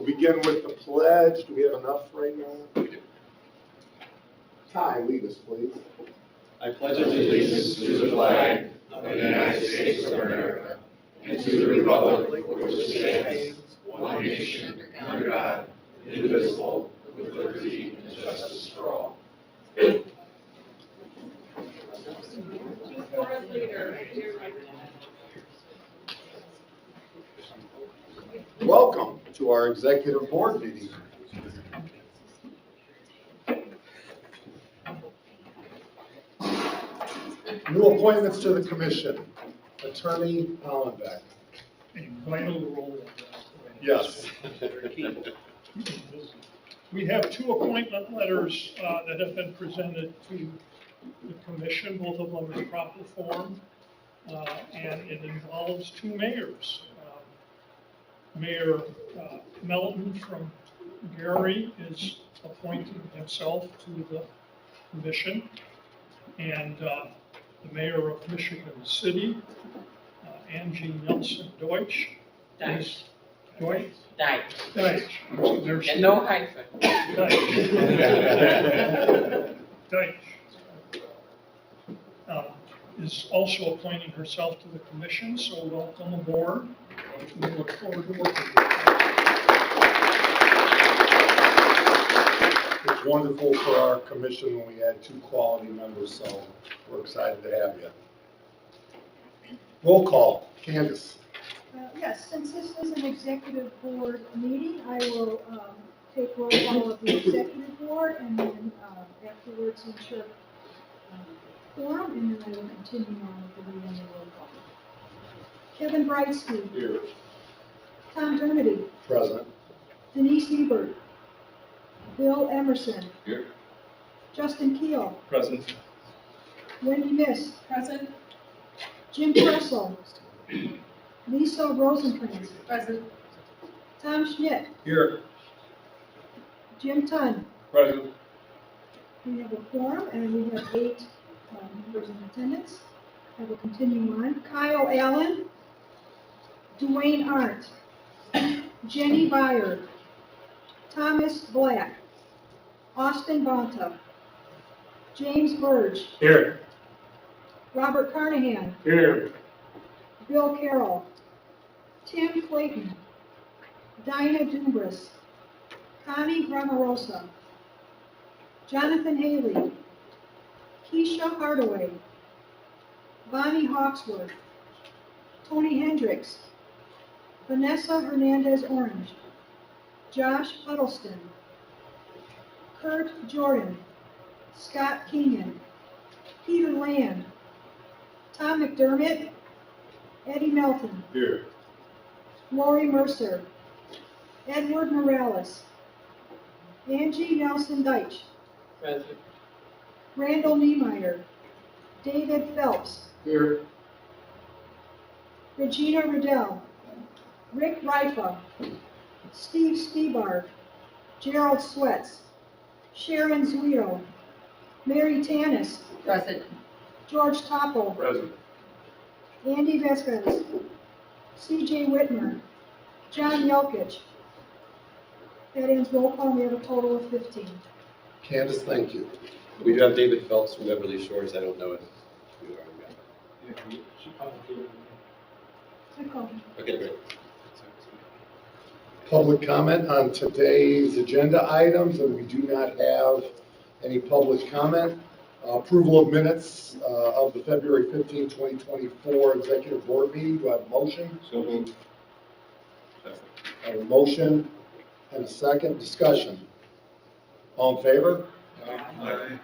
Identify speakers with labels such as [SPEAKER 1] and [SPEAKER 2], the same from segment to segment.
[SPEAKER 1] begin with the pledge. Do we have enough right now? Ty, lead us, please.
[SPEAKER 2] I pledge allegiance to the flag of the United States of America and to the republic for which it stands, one nation, under God, indivisible, with liberty and justice for all.
[SPEAKER 1] Welcome to our executive board meeting. New appointments to the commission. Attorney Hollenbeck.
[SPEAKER 3] A vital role.
[SPEAKER 1] Yes.
[SPEAKER 3] We have two appointment letters that have been presented to the commission, both of them in proper form, and it involves two mayors. Mayor Melton from Gary is appointing himself to the commission, and the mayor of Michigan City, Angie Nelson Deutsch.
[SPEAKER 4] Deitch.
[SPEAKER 3] Deutsch?
[SPEAKER 4] Deitch.
[SPEAKER 3] Deitch. There's
[SPEAKER 4] And no hyphen.
[SPEAKER 3] Deitch. Is also appointing herself to the commission, so welcome aboard. We look forward to working with you.
[SPEAKER 1] It's wonderful for our commission when we had two quality members, so we're excited to have you. Roll call. Candace.
[SPEAKER 5] Yes, since this is an executive board meeting, I will take roll call of the executive board and then afterwards ensure quorum, and then I will continue on with the reading and roll call. Kevin Brightsky.
[SPEAKER 1] Here.
[SPEAKER 5] Tom Dermody.
[SPEAKER 1] Present.
[SPEAKER 5] Denise Ebert. Bill Emerson.
[SPEAKER 2] Here.
[SPEAKER 5] Justin Keel.
[SPEAKER 2] Present.
[SPEAKER 5] Wendy Miss.
[SPEAKER 4] Present.
[SPEAKER 5] Jim Pressel. Lisa Rosenkrantz.
[SPEAKER 4] Present.
[SPEAKER 5] Tom Schmidt.
[SPEAKER 2] Here.
[SPEAKER 5] Jim Tunn.
[SPEAKER 2] Present.
[SPEAKER 5] We have a quorum, and we have 8 members in attendance. I will continue on. Kyle Allen, Dwayne Arndt, Jenny Byer, Thomas Black, Austin Bonta, James Burge,
[SPEAKER 2] Here.
[SPEAKER 5] Robert Carnahan,
[SPEAKER 2] Here.
[SPEAKER 5] Bill Carroll, Tim Clayton, Dinah Dumbras, Connie Grammarosa, Jonathan Haley, Keisha Hardaway, Bonnie Hawksworth, Tony Hendricks, Vanessa Hernandez Orange, Josh Huddleston, Kurt Jordan, Scott Kenyon, Peter Land, Tom McDermott, Eddie Melton,
[SPEAKER 2] Here.
[SPEAKER 5] Lori Mercer, Edward Morales, Angie Nelson Deitch,
[SPEAKER 4] Present.
[SPEAKER 5] Randall Niemeyer, David Phelps,
[SPEAKER 2] Here.
[SPEAKER 5] Regina Riddell, Rick Rifa, Steve Stebar, Gerald Sweats, Sharon Zuito, Mary Tanis,
[SPEAKER 4] Present.
[SPEAKER 5] George Topple,
[SPEAKER 2] Present.
[SPEAKER 5] Andy Vesquez, C.J. Whitmer, John Yelkich. That ends roll call. We have a total of 15.
[SPEAKER 1] Candace, thank you.
[SPEAKER 6] We do have David Phelps from Beverly Shores. I don't know if we already got
[SPEAKER 5] I called him.
[SPEAKER 6] that. Okay, great.
[SPEAKER 1] Public comment on today's agenda items, and we do not have any public comment. Approval of minutes of the February 15, 2024 executive board meeting. Do I have a motion?
[SPEAKER 2] So moved.
[SPEAKER 1] I have a motion and a second. Discussion. All in favor?
[SPEAKER 2] Aye.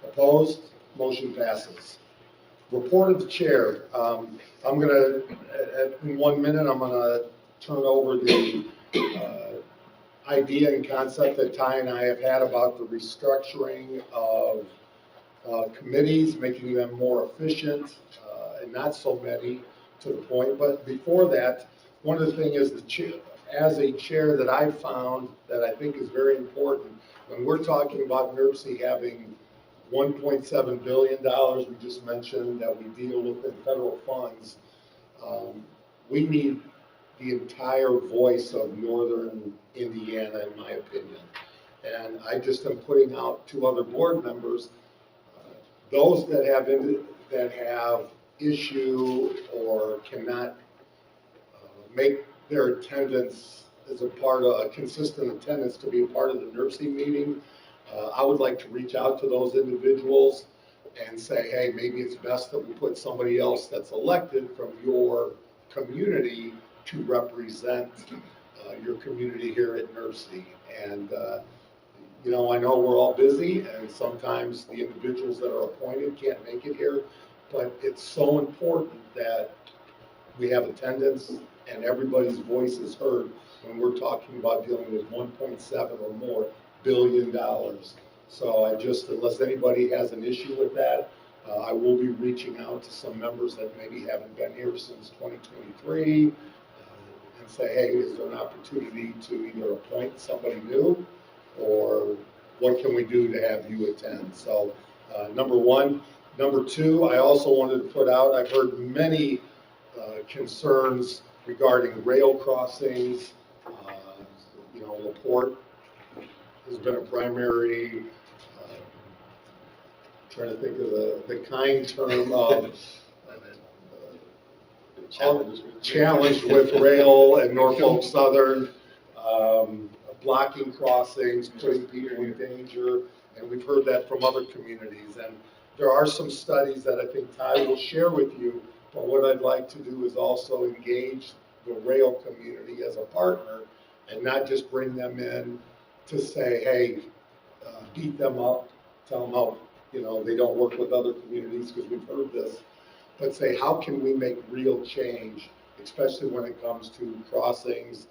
[SPEAKER 1] Opposed? Motion passes. Report of the chair. I'm going to, in 1 minute, I'm going to turn over the idea and concept that Ty and I have had about the restructuring of committees, making them more efficient and not so many to the point. But before that, one of the things is the chair, as a chair that I found that I think is very important, when we're talking about NERC having $1.7 billion we just mentioned that we deal with in federal funds, we need the entire voice of northern Indiana, in my opinion. And I just am putting out to other board members, those that have issue or cannot make their attendance as a consistent attendance to be a part of the NERC meeting. I would like to reach out to those individuals and say, hey, maybe it's best that we put somebody else that's elected from your community to represent your community here at NERC. And, you know, I know we're all busy and sometimes the individuals that are appointed can't make it here, but it's so important that we have attendance and everybody's voice is heard when we're talking about dealing with 1.7 or more billion dollars. So unless anybody has an issue with that, I will be reaching out to some members that maybe haven't been here since 2023 and say, hey, is there an opportunity to either appoint somebody new or what can we do to have you attend? So number one. Number two, I also wanted to put out, I've heard many concerns regarding rail crossings. You know, LaPorte has been a primary, trying to think of the kind term of challenge with rail and Norfolk Southern, blocking crossings, putting people in danger, and we've heard that from other communities. And there are some studies that I think Ty will share with you, but what I'd like to do is also engage the rail community as a partner and not just bring them in to say, hey, beat them up, tell them how, you know, they don't work with other communities, because we've heard this, but say, how can we make real change, especially when it comes to crossings,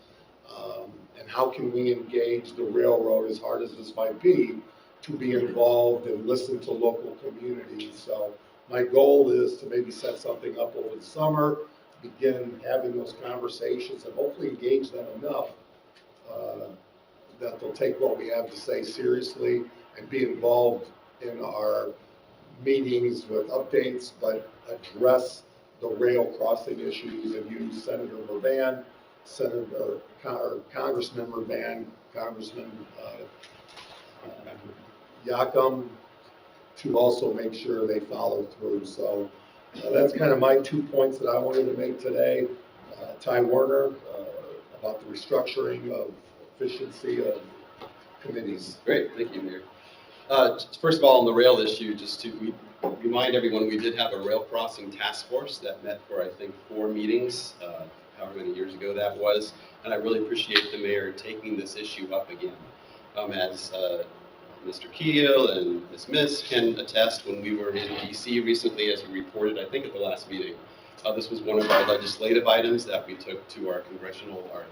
[SPEAKER 1] and how can we engage the railroad, as hard as this might be, to be involved and listen to local communities. So my goal is to maybe set something up over the summer, begin having those conversations, and hopefully engage them enough that they'll take what we have to say seriously and be involved in our meetings with updates, but address the rail crossing issues and use Senator Murvan, Congressman Murvan, Congressman Yocum, to also make sure they follow through. So that's kind of my 2 points that I wanted to make today. Ty Werner, about the restructuring of efficiency of committees.
[SPEAKER 6] Great, thank you, Mayor. First of all, on the rail issue, just to remind everyone, we did have a rail crossing task force that met for, I think, 4 meetings, however many years ago that was, and I really appreciate the mayor taking this issue up again. As Mr. Keel and Ms. Miss can attest, when we were in DC recently, as we reported, I think at the last meeting, this was one of our legislative items that we took to our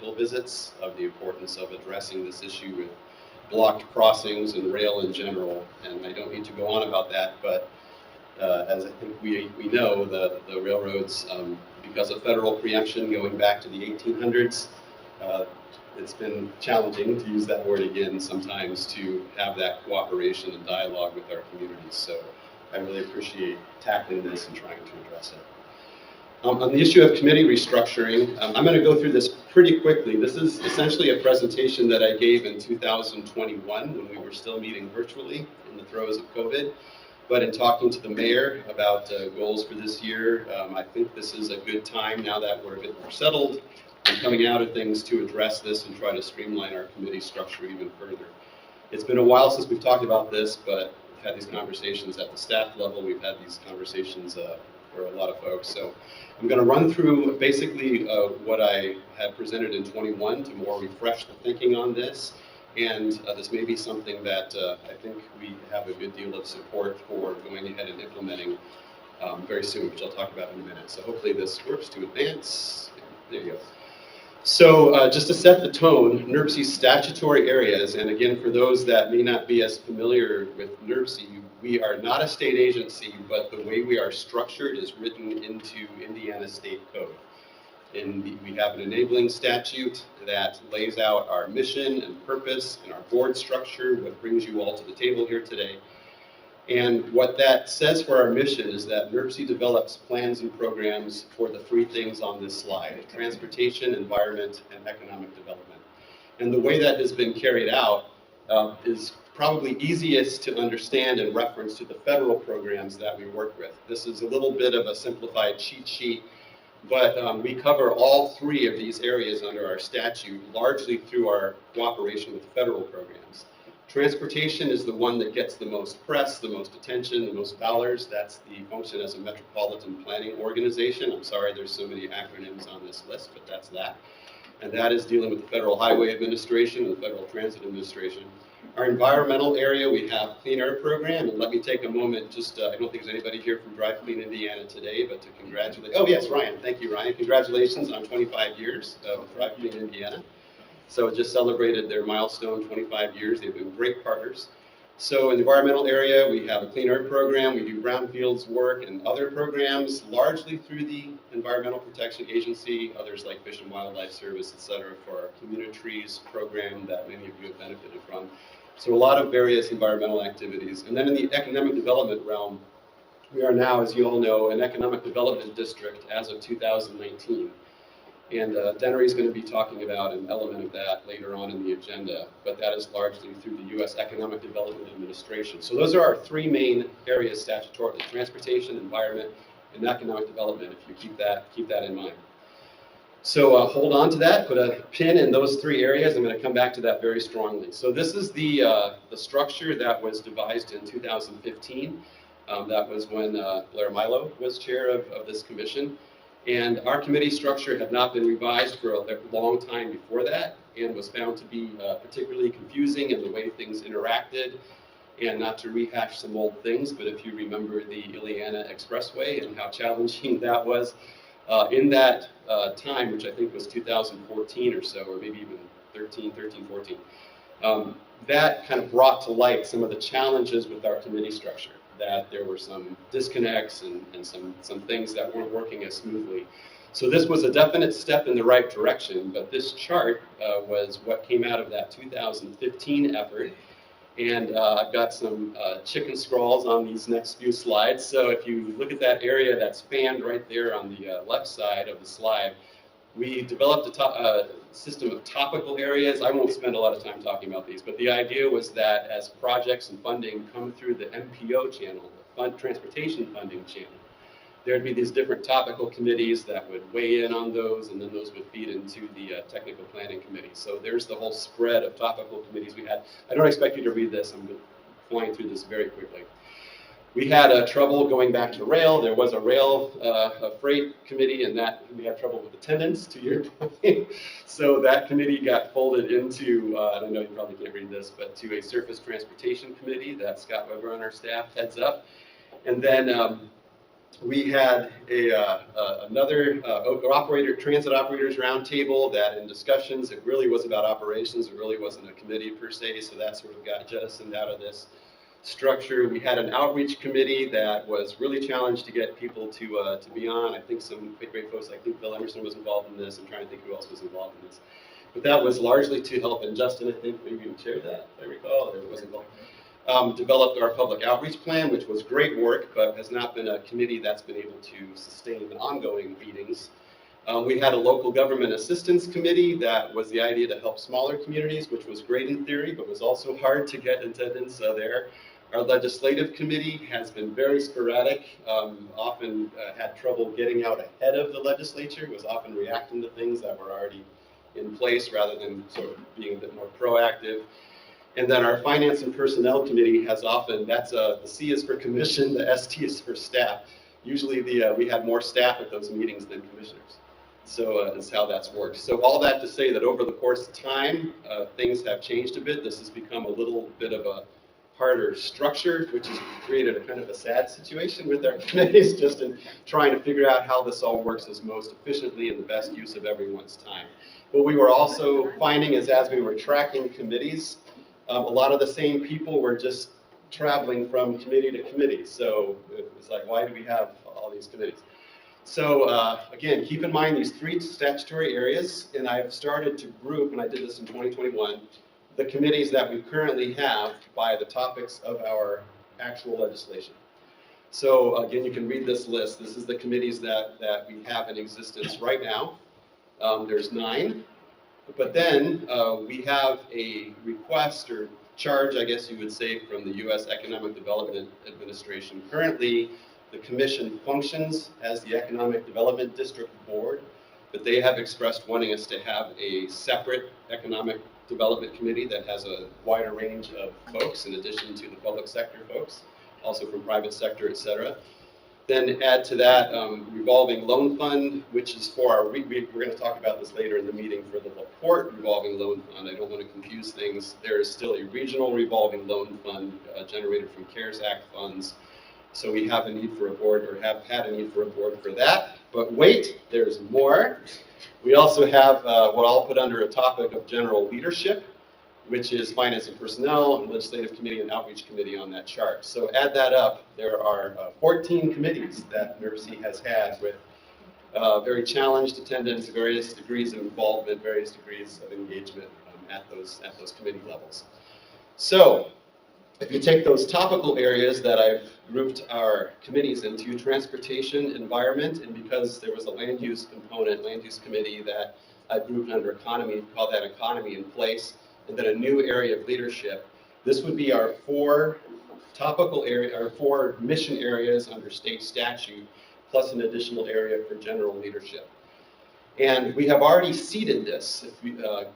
[SPEAKER 6] Hill visits, of the importance of addressing this issue with blocked crossings and rail in general. And I don't need to go on about that, but as I think we know, the railroads, because of federal preemption going back to the 1800s, it's been challenging, to use that word again, sometimes to have that cooperation and dialogue with our communities. So I really appreciate tackling this and trying to address it. On the issue of committee restructuring, I'm going to go through this pretty quickly. This is essentially a presentation that I gave in 2021 when we were still meeting virtually in the throes of COVID. But in talking to the mayor about goals for this year, I think this is a good time, now that we're a bit more settled and coming out of things, to address this and try to streamline our committee structure even further. It's been a while since we've talked about this, but we've had these conversations at the staff level. We've had these conversations for a lot of folks. So I'm going to run through basically what I had presented in 21 to more refresh the thinking on this. And this may be something that I think we have a good deal of support for going ahead and implementing very soon, which I'll talk about in a minute. So hopefully this works to advance. There you go. So just to set the tone, NERC statutory areas, and again, for those that may not be as familiar with NERC, we are not a state agency, but the way we are structured is written into Indiana State Code. We have an enabling statute that lays out our mission and purpose and our board structure, what brings you all to the table here today. And what that says for our mission is that NERC develops plans and programs for the three things on this slide: transportation, environment, and economic development. And the way that has been carried out is probably easiest to understand in reference to the federal programs that we work with. This is a little bit of a simplified cheat sheet, but we cover all three of these areas under our statute, largely through our cooperation with federal programs. Transportation is the one that gets the most press, the most attention, the most dollars. That's the function as a metropolitan planning organization. I'm sorry there's so many acronyms on this list, but that's that. And that is dealing with the Federal Highway Administration and the Federal Transit Administration. Our environmental area, we have Clean Air Program, and let me take a moment, just, I don't think there's anybody here from Drive Clean Indiana today, but to congratulate, oh yes, Ryan, thank you, Ryan. Congratulations on 25 years of Drive Clean Indiana. So just celebrated their milestone, 25 years. They've been great partners. So in the environmental area, we have a Clean Air Program. We do brownfields work and other programs, largely through the Environmental Protection Agency, others like Fish and Wildlife Service, et cetera, for our Community Trees program that many of you have benefited from. So a lot of various environmental activities. And then in the economic development realm, we are now, as you all know, an economic development district as of 2019. And Dennery is going to be talking about an element of that later on in the agenda, but that is largely through the U.S. Economic Development Administration. So those are our three main areas statutorily: transportation, environment, and economic development, if you keep that in mind. So hold on to that, put a pin in those three areas. I'm going to come back to that very strongly. So this is the structure that was devised in 2015. That was when Blair Milo was chair of this commission. And our committee structure had not been revised for a long time before that, and was found to be particularly confusing in the way things interacted. And not to rehash some old things, but if you remember the Ileana Expressway and how challenging that was in that time, which I think was 2014 or so, or maybe even 14. That kind of brought to light some of the challenges with our committee structure, that there were some disconnects and some things that weren't working as smoothly. So this was a definite step in the right direction, but this chart was what came out of that 2015 effort. And I've got some chicken scrawls on these next few slides. So if you look at that area that's fanned right there on the left side of the slide, we developed a system of topical areas. I won't spend a lot of time talking about these, but the idea was that as projects and funding come through the MPO channel, the transportation funding channel, there'd be these different topical committees that would weigh in on those, and then those would feed into the technical planning committee. So there's the whole spread of topical committees we had. I don't expect you to read this. I'm flying through this very quickly. We had trouble going back to rail. There was a rail freight committee, and that we had trouble with attendance, to your point. So that committee got folded into, I know you probably can't read this, but to a surface transportation committee that Scott Weber on our staff heads up. And then we had another transit operators roundtable that in discussions, it really was about operations. It really wasn't a committee per se, so that sort of got jettisoned out of this structure. We had an outreach committee that was really challenged to get people to be on. I think some great folks, I think Bill Emerson was involved in this. I'm trying to think who else was involved in this. But that was largely to help, and Justin, I think maybe you chaired that, if I recall, or it was involved. Developed our public outreach plan, which was great work, but has not been a committee that's been able to sustain ongoing meetings. We had a local government assistance committee that was the idea to help smaller communities, which was great in theory, but was also hard to get attendance there. Our legislative committee has been very sporadic, often had trouble getting out ahead of the legislature, was often reacting to things that were already in place rather than sort of being a bit more proactive. And then our Finance and Personnel Committee has often, that's the C is for commission, the ST is for staff. Usually we had more staff at those meetings than commissioners. So that's how that's worked. So all that to say that over the course of time, things have changed a bit. This has become a little bit of a harder structure, which has created a kind of a sad situation with our committees, just in trying to figure out how this all works as most efficiently and the best use of everyone's time. What we were also finding is as we were tracking committees, a lot of the same people were just traveling from committee to committee. So it was like, why do we have all these committees? So again, keep in mind these three statutory areas, and I've started to group, and I did this in 2021, the committees that we currently have by the topics of our actual legislation. So again, you can read this list. This is the committees that we have in existence right now. There's 9. But then we have a request or charge, I guess you would say, from the U.S. Economic Development Administration. Currently, the commission functions as the Economic Development District Board, but they have expressed wanting us to have a separate Economic Development Committee that has a wider range of folks in addition to the public sector folks, also from private sector, et cetera. Then add to that revolving loan fund, which is for our, we're going to talk about this later in the meeting for the LaPorte revolving loan fund. I don't want to confuse things. There is still a regional revolving loan fund generated from CARES Act funds. So we have a need for a board, or have had a need for a board for that. But wait, there's more. We also have what I'll put under a topic of general leadership, which is Finance and Personnel, and Legislative Committee, and Outreach Committee on that chart. So add that up, there are 14 committees that NERC has had with very challenged attendance, various degrees of involvement, various degrees of engagement at those committee levels. So if you take those topical areas that I've grouped our committees into, transportation, environment, and because there was a land use component, land use committee that I grouped under economy, call that economy in place, and then a new area of leadership. This would be our 4 topical area, our 4 mission areas under state statute, plus an additional area for general leadership. And we have already seeded this,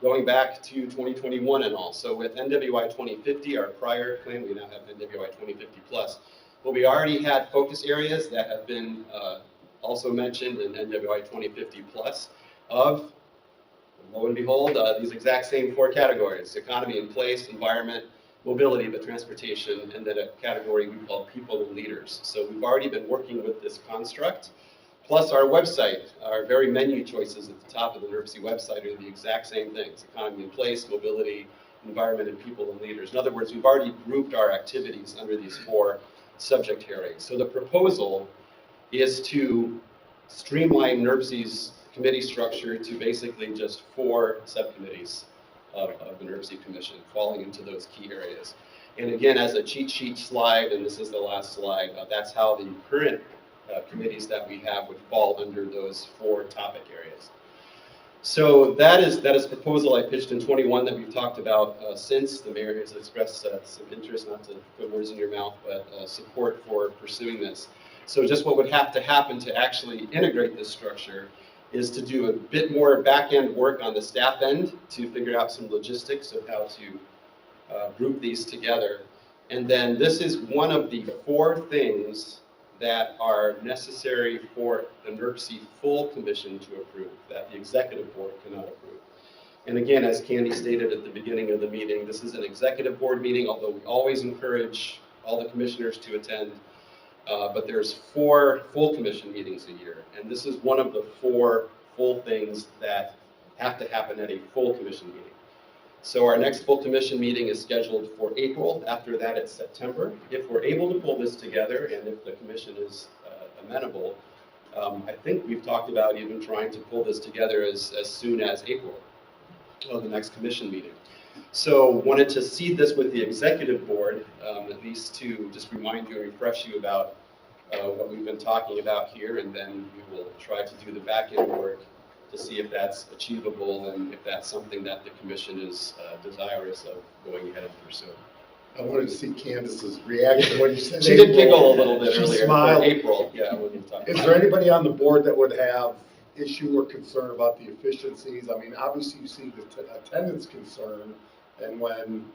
[SPEAKER 6] going back to 2021 and all. So with NWI 2050, our prior plan, we now have NWI 2050 plus. But we already had focus areas that have been also mentioned in NWI 2050 plus of, lo and behold, these exact same 4 categories: economy in place, environment, mobility, but transportation, and then a category we call people and leaders. So we've already been working with this construct, plus our website. Our very menu choices at the top of the NERC website are the exact same things: economy in place, mobility, environment, and people and leaders. In other words, we've already grouped our activities under these 4 subject areas. So the proposal is to streamline NERC's committee structure to basically just 4 subcommittees of the NERC Commission, falling into those key areas. And again, as a cheat sheet slide, and this is the last slide, that's how the current committees that we have would fall under those 4 topic areas. So that is a proposal I pitched in 21 that we've talked about since. The mayor has expressed some interest, not to put words in your mouth, but support for pursuing this. So just what would have to happen to actually integrate this structure is to do a bit more back-end work on the staff end to figure out some logistics of how to group these together. And then this is one of the 4 things that are necessary for the NERC full commission to approve, that the executive board cannot approve. And again, as Candy stated at the beginning of the meeting, this is an executive board meeting, although we always encourage all the commissioners to attend. But there's 4 full commission meetings a year, and this is one of the 4 full things that have to happen at a full commission meeting. So our next full commission meeting is scheduled for April. After that, it's September. If we're able to pull this together, and if the commission is amenable, I think we've talked about even trying to pull this together as soon as April of the next commission meeting. So wanted to seed this with the executive board, at least to just remind you and refresh you about what we've been talking about here, and then we will try to do the back-end work to see if that's achievable and if that's something that the commission is desirous of going ahead and pursuing.
[SPEAKER 1] I wanted to see Candace's reaction when you said
[SPEAKER 6] She
[SPEAKER 1] April.
[SPEAKER 6] did giggle a little bit
[SPEAKER 1] She
[SPEAKER 6] earlier.
[SPEAKER 1] smiled.
[SPEAKER 6] April, yeah, when you talked
[SPEAKER 1] Is
[SPEAKER 6] about
[SPEAKER 1] there
[SPEAKER 6] it.
[SPEAKER 1] anybody on the board that would have issue or concern about the efficiencies? I mean, obviously you see the attendance concern, and when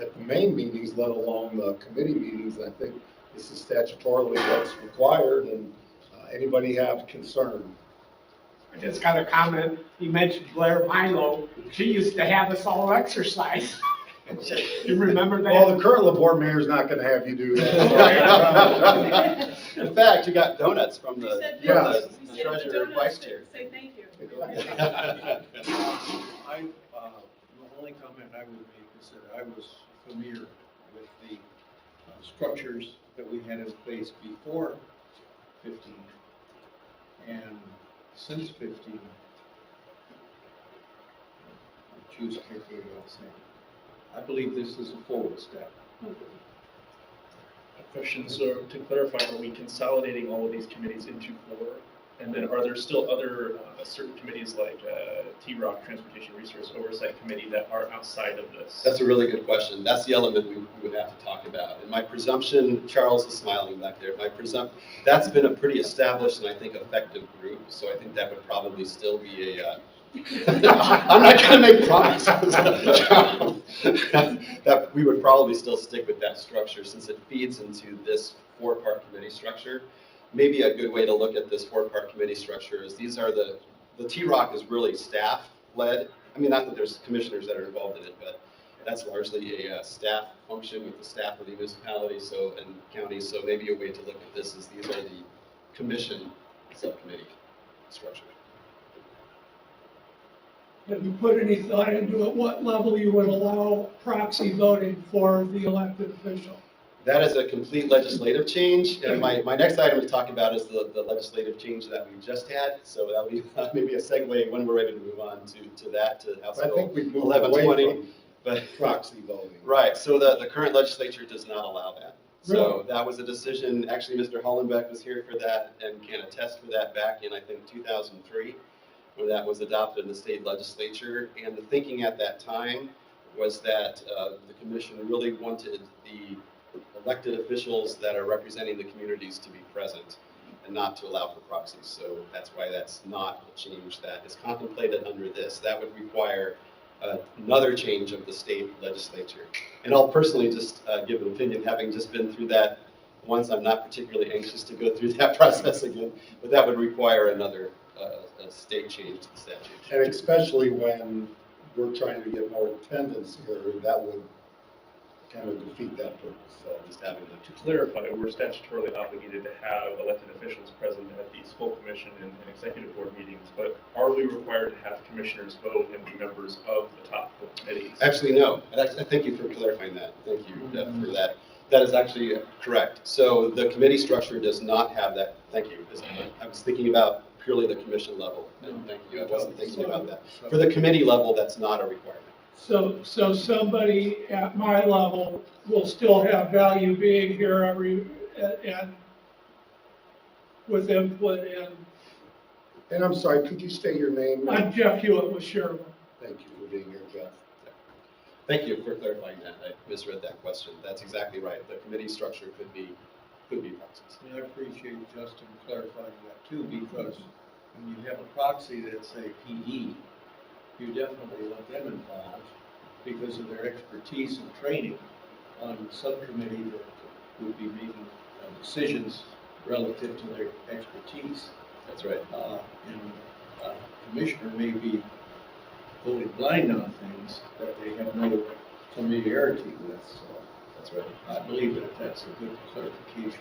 [SPEAKER 1] at the main meetings, let alone the committee meetings, I think this is statutorily what's required, and anybody have concern?
[SPEAKER 4] I just got a comment. You mentioned Blair Milo. She used to have us all exercise. You remember that?
[SPEAKER 1] Well, the current board mayor's not gonna have you do that.
[SPEAKER 6] In fact, you got donuts from
[SPEAKER 7] He
[SPEAKER 6] the,
[SPEAKER 7] said
[SPEAKER 1] Yeah.
[SPEAKER 7] yes.
[SPEAKER 6] the
[SPEAKER 7] He said
[SPEAKER 6] treasurer and vice chair.
[SPEAKER 7] Say thank you.
[SPEAKER 8] The only comment I would make is that I was familiar with the structures that we had in place before 15 and since 15. Choose carefully what I'll say. I believe this is a forward step.
[SPEAKER 7] Question, so to clarify, are we consolidating all of these committees into 4? And then are there still other certain committees like T-Rock, Transportation Resource Oversight Committee, that are outside of this?
[SPEAKER 6] That's a really good question. That's the element we would have to talk about. And my presumption, Charles is smiling back there, that's been a pretty established and I think effective group. So I think that would probably still be a, I'm not going to make promises. That we would probably still stick with that structure since it feeds into this 4-part committee structure. Maybe a good way to look at this 4-part committee structure is these are the T-Rock is really staff-led. I mean, not that there's commissioners that are involved in it, but that's largely a staff function with the staff of the municipality and counties. So maybe a way to look at this is these are the commission subcommittee structure.
[SPEAKER 9] Have you put any thought into at what level you would allow proxy voting for the elected official?
[SPEAKER 6] That is a complete legislative change, and my next item to talk about is the legislative change that we just had. So that'll be maybe a segue when we're ready to move on to that, to House
[SPEAKER 1] I
[SPEAKER 6] Bill
[SPEAKER 1] think we've moved away
[SPEAKER 6] 1120.
[SPEAKER 1] from
[SPEAKER 6] But
[SPEAKER 1] proxy voting.
[SPEAKER 6] right, so the current legislature does not allow that. So that was a decision, actually Mr. Hollenbeck was here for that and can attest for that back in, I think, 2003, when that was adopted in the state legislature. And the thinking at that time was that the commission really wanted the elected officials that are representing the communities to be present and not to allow for proxies. So that's why that's not a change that is contemplated under this. That would require another change of the state legislature. And I'll personally just give an opinion, having just been through that once. I'm not particularly anxious to go through that process again, but that would require another a state change to the statute.
[SPEAKER 1] And especially when we're trying to get more attendance here, that would kind of defeat that purpose. So
[SPEAKER 6] Just having
[SPEAKER 7] To clarify, we're statutorily obligated to have elected officials present at these full commission and executive board meetings, but are we required to have commissioners vote and be members of the top 4 committees?
[SPEAKER 6] Actually, no. Thank you for clarifying that. Thank you for that. That is actually correct. So the committee structure does not have that. Thank you. I was thinking about purely the commission level. And thank you. I wasn't thinking about that. For the committee level, that's not a requirement.
[SPEAKER 9] So somebody at my level will still have value being here and with input,
[SPEAKER 1] And I'm sorry, could you state your name?
[SPEAKER 9] I'm Jeff Hewitt with Sherman.
[SPEAKER 1] Thank you for being here, Jeff.
[SPEAKER 6] Thank you for clarifying that. I misread that question. That's exactly right. The committee structure could be proxies.
[SPEAKER 8] And I appreciate Justin clarifying that too, because when you have a proxy that's a PE, you definitely want them involved because of their expertise and training on the subcommittee that would be making decisions relative to their expertise.
[SPEAKER 6] That's right.
[SPEAKER 8] And a commissioner may be voting blind on things that they have no familiarity with. So
[SPEAKER 6] That's right.
[SPEAKER 8] I believe that that's a good clarification.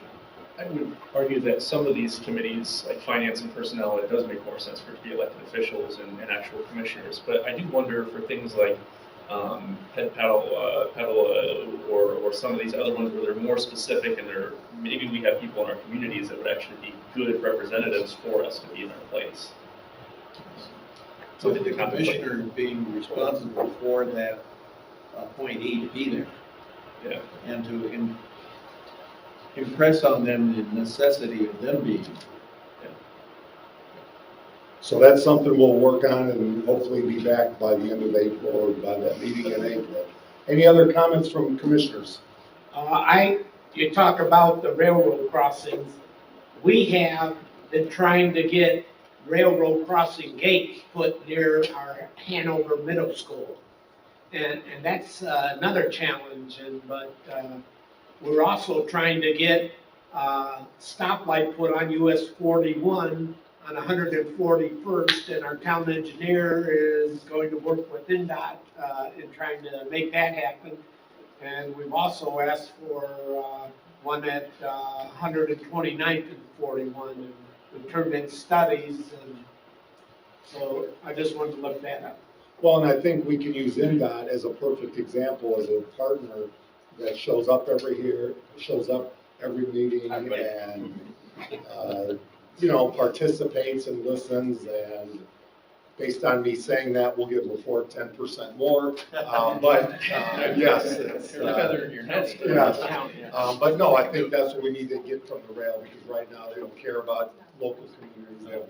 [SPEAKER 7] I would argue that some of these committees, like finance and personnel, it does make more sense for it to be elected officials and actual commissioners. But I do wonder for things like head paddle, or some of these other ones where they're more specific and maybe we have people in our communities that would actually be good representatives for us to be in our place.
[SPEAKER 8] So the commissioner being responsible for that appointee to be there.
[SPEAKER 7] Yeah.
[SPEAKER 8] And to impress on them the necessity of them being.
[SPEAKER 1] So that's something we'll work on and hopefully be back by the end of April or by that meeting in April. Any other comments from commissioners?
[SPEAKER 4] You talk about the railroad crossings. We have been trying to get railroad crossing gates put near our Hanover Middle School. And that's another challenge, but we're also trying to get stoplight put on US 41 on 141st, and our town engineer is going to work with NDOT in trying to make that happen. And we've also asked for one at 129th and 41, and we've turned in studies, and so I just wanted to look that up.
[SPEAKER 1] Well, and I think we can use NDOT as a perfect example as a partner that shows up every meeting and, participates and listens and based on me saying that, we'll give LaPorte 10% more. But yes, it's, yes. But no, I think that's what we need to get from the rail, because right now they don't care about local communities. They don't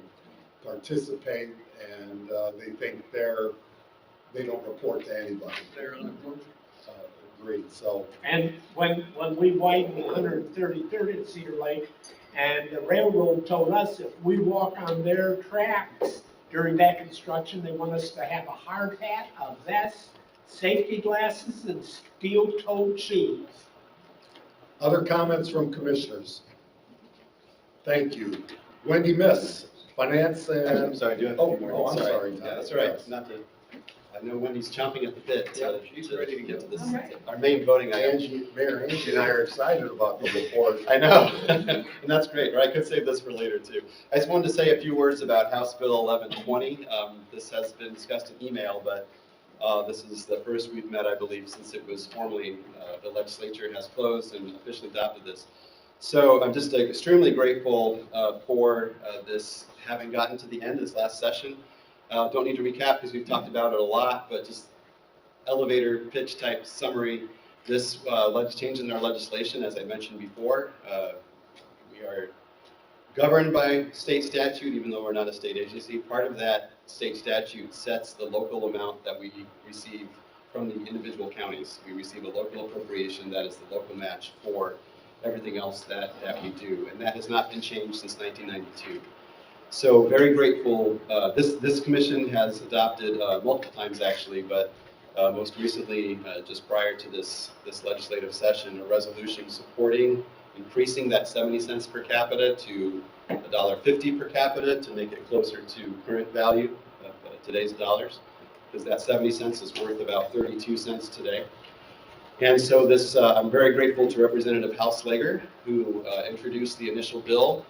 [SPEAKER 1] participate, and they think they don't report to anybody.
[SPEAKER 8] They're unimportant.
[SPEAKER 1] Agreed, so.
[SPEAKER 4] And when we widened 133rd at Cedar Lake, and the railroad told us if we walk on their tracks during that construction, they want us to have a hard hat, a vest, safety glasses, and steel-toed shoes.
[SPEAKER 1] Other comments from commissioners? Thank you. Wendy Miss, Finance and.
[SPEAKER 6] I'm sorry, do you have a few more?
[SPEAKER 1] Oh, I'm sorry.
[SPEAKER 6] Yeah, that's all right. Not to, I know Wendy's chomping at the bit
[SPEAKER 8] Yeah,
[SPEAKER 6] to ready to get to this,
[SPEAKER 5] All right.
[SPEAKER 6] our main voting item.
[SPEAKER 1] Mayor Angie and I are excited about the report.
[SPEAKER 6] I know, and that's great, right? I could save this for later too. I just wanted to say a few words about House Bill 1120. This has been discussed in email, but this is the first we've met, I believe, since it was formally, the legislature has closed and officially adopted this. So I'm just extremely grateful for this having gotten to the end of this last session. Don't need to recap because we've talked about it a lot, but just elevator pitch type summary. This change in our legislation, as I mentioned before, we are governed by state statute, even though we're not a state agency. Part of that state statute sets the local amount that we receive from the individual counties. We receive a local appropriation that is the local match for everything else that we do, and that has not been changed since 1992. So very grateful. This commission has adopted multiple times actually, but most recently, just prior to this legislative session, a resolution supporting increasing that 70 cents per capita to $1.50 per capita to make it closer to current value of today's dollars, because that 70 cents is worth about 32 cents today. And so this, I'm very grateful to Representative Hal Slager, who introduced the initial bill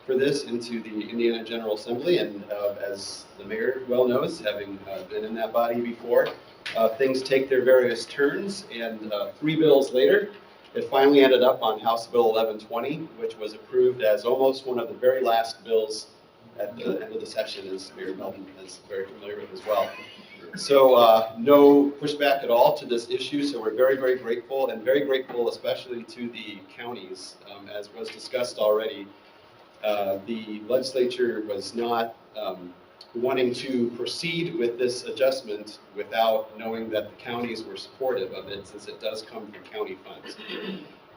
[SPEAKER 6] for this into the Indiana General Assembly. And as the mayor well knows, having been in that body before, things take their various turns. And 3 bills later, it finally ended up on House Bill 1120, which was approved as almost one of the very last bills at the end of the session, as Mayor Melton is very familiar with as well. So no pushback at all to this issue, so we're very, very grateful, and very grateful especially to the counties. As was discussed already, the legislature was not wanting to proceed with this adjustment without knowing that the counties were supportive of it, since it does come from county funds.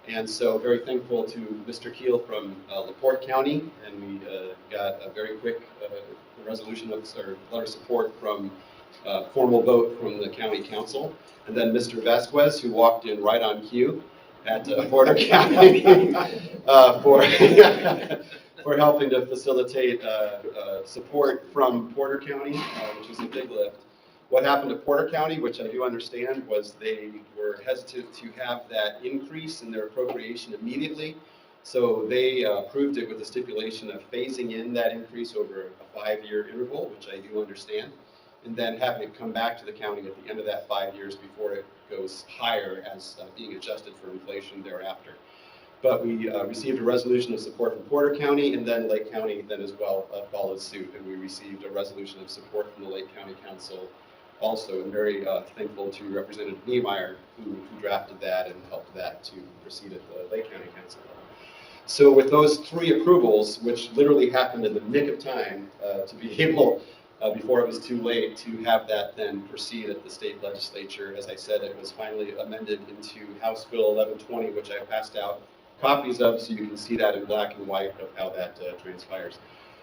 [SPEAKER 6] And so very thankful to Mr. Keel from LaPorte County, and we got a very quick resolution of, or letter of support from formal vote from the county council. And then Mr. Vasquez, who walked in right on cue at Porter County for helping to facilitate support from Porter County, which was a big lift. What happened to Porter County, which I do understand, was they were hesitant to have that increase in their appropriation immediately. So they approved it with the stipulation of phasing in that increase over a 5-year interval, which I do understand, and then having it come back to the county at the end of that 5 years before it goes higher as being adjusted for inflation thereafter. But we received a resolution of support from Porter County, and then Lake County then as well followed suit, and we received a resolution of support from the Lake County Council also, and very thankful to Representative Niemeyer who drafted that and helped that to proceed at the Lake County Council. So with those 3 approvals, which literally happened in the nick of time to be able, before it was too late, to have that then proceed at the state legislature, as I said, it was finally amended into House Bill 1120, which I passed out copies of, so you can see that in black and white of how that transpires.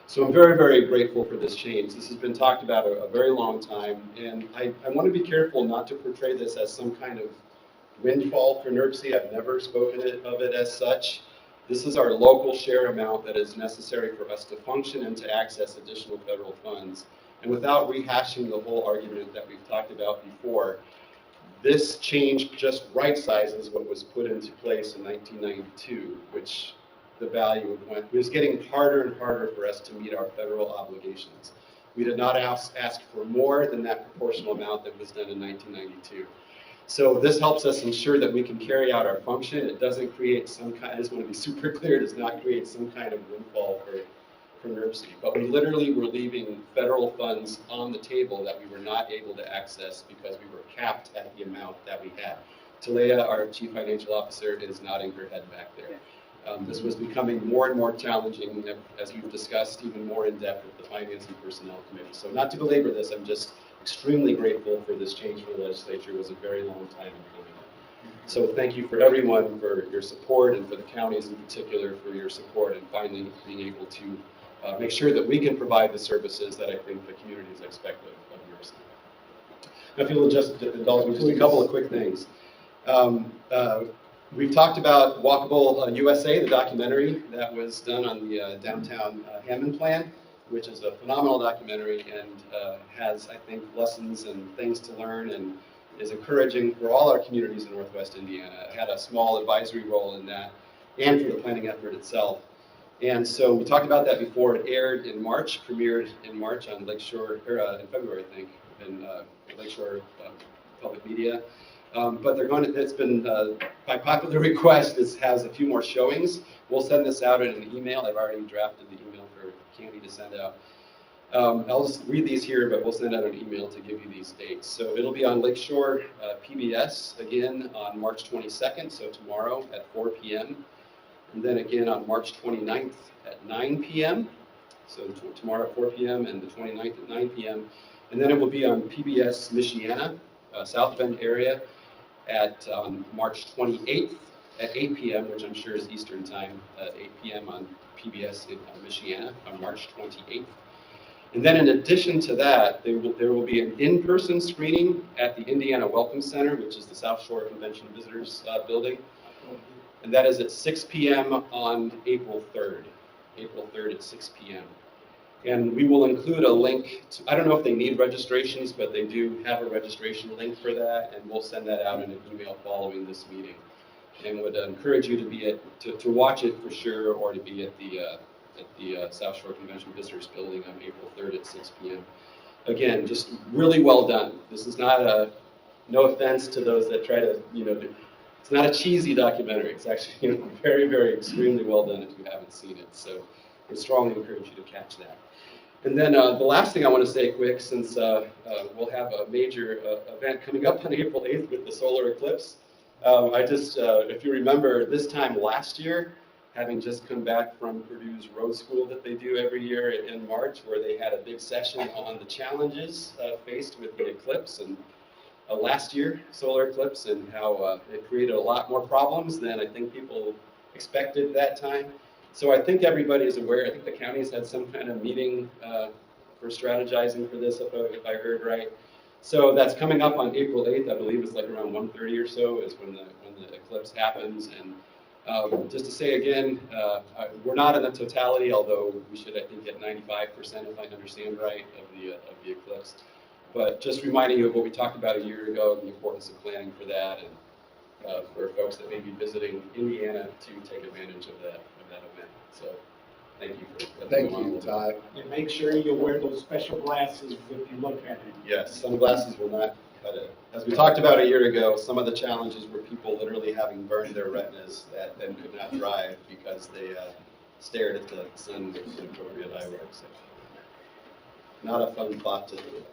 [SPEAKER 6] So I'm very, very grateful for this change. This has been talked about a very long time, and I want to be careful not to portray this as some kind of windfall for NERC. I've never spoken of it as such. This is our local share amount that is necessary for us to function and to access additional federal funds. And without rehashing the whole argument that we've talked about before, this change just right sizes what was put into place in 1992, which the value went. It was getting harder and harder for us to meet our federal obligations. We did not ask for more than that proportional amount that was done in 1992. So this helps us ensure that we can carry out our function. It doesn't create some kind, I just want to be super clear, it does not create some kind of windfall Nerve City. But we literally were leaving federal funds on the table that we were not able to access because we were capped at the amount that we had. Talea, our Chief Financial Officer, is nodding her head back there. This was becoming more and more challenging, as we've discussed, even more in depth with the Finance and Personnel Committee. So not to belabor this, I'm just extremely grateful for this change for the legislature. It was a very long time in coming. So thank you for everyone for your support, and for the counties in particular for your support in finally being able to make sure that we can provide the services that I think the communities expect of yours. Now, if you'll just indulge me, just a couple of quick things. We've talked about Walkable USA, the documentary that was done on the downtown Hammond plan, which is a phenomenal documentary and has, I think, lessons and things to learn, and is encouraging for all our communities in Northwest Indiana. I had a small advisory role in that and for the planning effort itself. And so we talked about that before. It aired in March, premiered in March on Lakeshore, or in February, I think, in Lakeshore Public Media. But they're going to, it's been, by popular request, this has a few more showings. We'll send this out in an email. I've already drafted the email for Candy to send out. I'll just read these here, but we'll send out an email to give you these dates. So it'll be on Lakeshore PBS again on March 22nd, so tomorrow at 4 p.m. And then again on March 29th at 9 p.m. So tomorrow at 4 p.m. and the 29th at 9 p.m. And then it will be on PBS Michiana, South Bend area, at March 28th at 8 p.m., which I'm sure is Eastern time, at 8 p.m. on PBS in Michiana on March 28th. And then in addition to that, there will be an in-person screening at the Indiana Welcome Center, which is the South Shore Convention Visitors Building. And that is at 6 p.m. on April 3rd. April 3rd at 6 p.m. And we will include a link to, I don't know if they need registrations, but they do have a registration link for that, and we'll send that out in an email following this meeting. And would encourage you to be to watch it for sure, or to be at the South Shore Convention Visitors Building on April 3rd at 6 p.m. Again, just really well done. This is not no offense to those that try to, it's not a cheesy documentary. It's actually, very, very extremely well done if you haven't seen it. So I strongly encourage you to catch that. And then the last thing I want to say quick, since we'll have a major event coming up on April 8th with the solar eclipse. If you remember, this time last year, having just come back from Purdue's Road School that they do every year in March, where they had a big session on the challenges faced with the eclipse and last year, solar eclipse, and how it created a lot more problems than I think people expected that time. So I think everybody is aware. I think the counties had some kind of meeting for strategizing for this, if I heard right. So that's coming up on April 8th. I believe it's like around 1:30 or so is when the eclipse happens. And just to say again, we're not in the totality, although we should, I think, get 95%, if I understand right, of the eclipse. But just reminding you of what we talked about a year ago, the importance of planning for that, and for folks that may be visiting Indiana to take advantage of that event. So thank you for
[SPEAKER 1] Thank you, Todd.
[SPEAKER 4] And make sure you wear those special glasses if you look at it.
[SPEAKER 6] Yes, sunglasses will not cut it. As we talked about a year ago, some of the challenges were people literally having burned their retinas that then could not drive because they stared at the sun with inappropriate eyewear. So not a fun thought to do.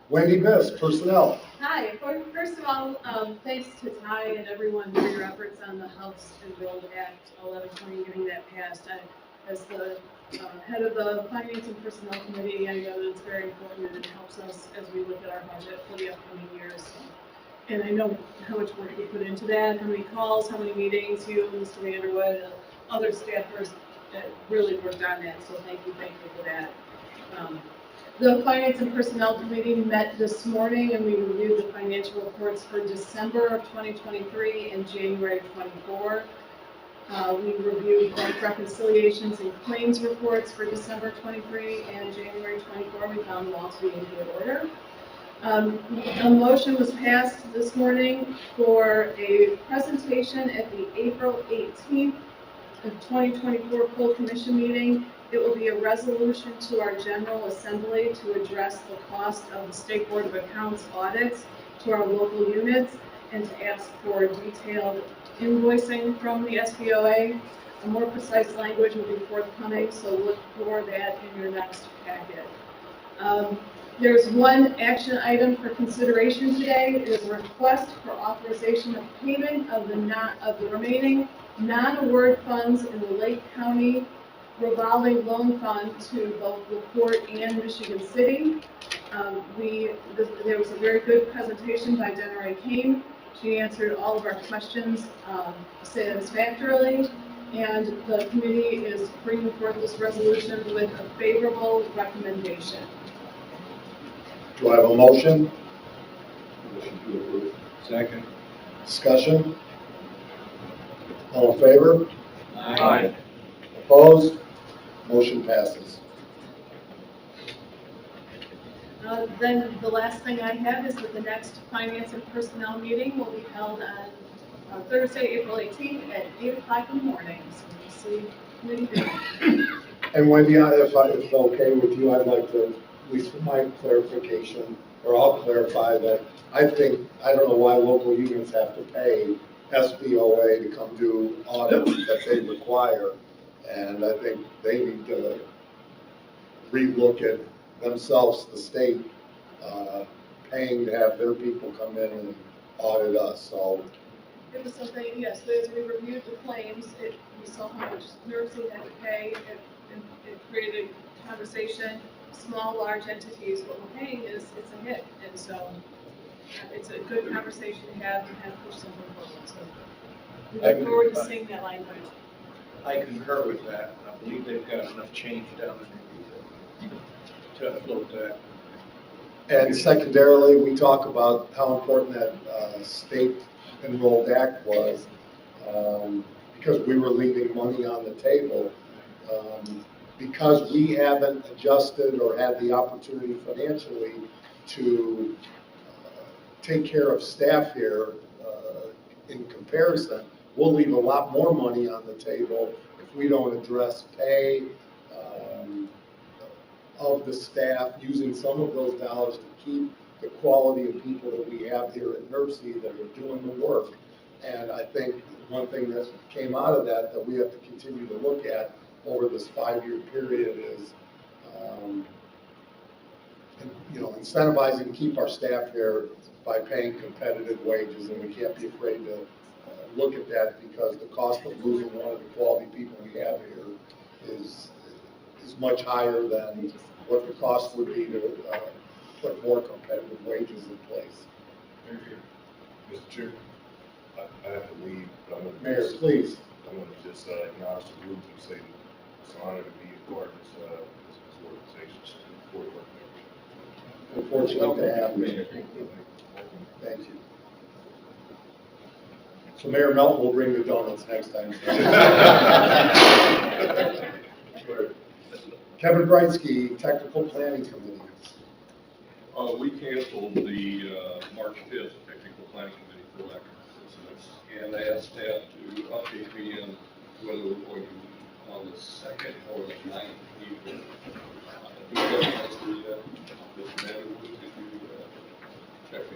[SPEAKER 1] Wendy Miss, Personnel.
[SPEAKER 10] Hi, first of all, thanks to Ty and everyone for your efforts on the House and Build Act 1120, getting that passed. As the head of the Finance and Personnel Committee, I know that it's very important and it helps us as we look at our budget for the upcoming years. And I know how much work you put into that, how many calls, how many meetings, you, Mr. Vanderwood, and other staffers that really worked on that, so thank you for that. The Finance and Personnel Committee met this morning and we reviewed the financial reports for December of 2023 and January 24. We reviewed bank reconciliations and claims reports for December 23 and January 24. We found them all to be in good order. A motion was passed this morning for a presentation at the April 18th of 2024 full commission meeting. It will be a resolution to our General Assembly to address the cost of the State Board of Accounts audits to our local units and to ask for detailed invoicing from the SBOA. A more precise language will be forthcoming, so look for that in your next packet. There's one action item for consideration today. It is a request for authorization of payment of the remaining non-award funds in the Lake County revolving loan fund to both LaPorte and Michigan City. There was a very good presentation by Dennery Kane. She answered all of our questions satisfactorily, and the committee is bringing forth this resolution with a favorable recommendation.
[SPEAKER 1] Do I have a motion?
[SPEAKER 8] Motion to approve. Second.
[SPEAKER 1] Discussion? All in favor?
[SPEAKER 8] Aye.
[SPEAKER 1] Opposed? Motion passes.
[SPEAKER 10] Then the last thing I have is that the next Finance and Personnel meeting will be held on Thursday, April 18th at 8 o'clock in the morning. So we'll see committee there.
[SPEAKER 1] And Wendy, if it's okay with you, I'd like to, at least for my clarification, or I'll clarify that I don't know why local unions have to pay SBOA to come do audits that they require. And I think they need to relook at themselves, the state, paying to have their people come in and audit us, so.
[SPEAKER 10] It was something, yes, as we reviewed the claims, we saw how much nursing had to pay, it created a conversation. Small, large entities, what we're paying it's a hit, and so it's a good conversation to have and have push something forward. So we look forward to seeing that language.
[SPEAKER 8] I concur with that. I believe they've got enough change down there to float that.
[SPEAKER 1] And secondarily, we talk about how important that state enrolled act was, because we were leaving money on the table. Because we haven't adjusted or had the opportunity financially to take care of staff here in comparison, we'll leave a lot more money on the table if we don't address pay of the staff, using some of those dollars to keep the quality of people that we have here at NERC that are doing the work. And I think one thing that came out of that we have to continue to look at over this 5-year period is, incentivizing to keep our staff here by paying competitive wages, and we can't be afraid to look at that, because the cost of losing one of the quality people we have here is much higher than what the cost would be to put more competitive wages in place.
[SPEAKER 2] Mr. Chair, I have to leave, but I'm going to.
[SPEAKER 1] Mayor, please.
[SPEAKER 2] I'm going to just acknowledge the group and say it's an honor to be a part of this organization. For the work there.
[SPEAKER 1] Unfortunate to have me. Thank you. So Mayor Melton will bring the donuts next time. Kevin Brightsky, Technical Planning Committee.
[SPEAKER 11] We canceled the March 5th Technical Planning Committee for lack of incidents, and I asked staff to update me on whether we're going to meet on the 2nd or the 9th evening. Mr. Manager, could you check the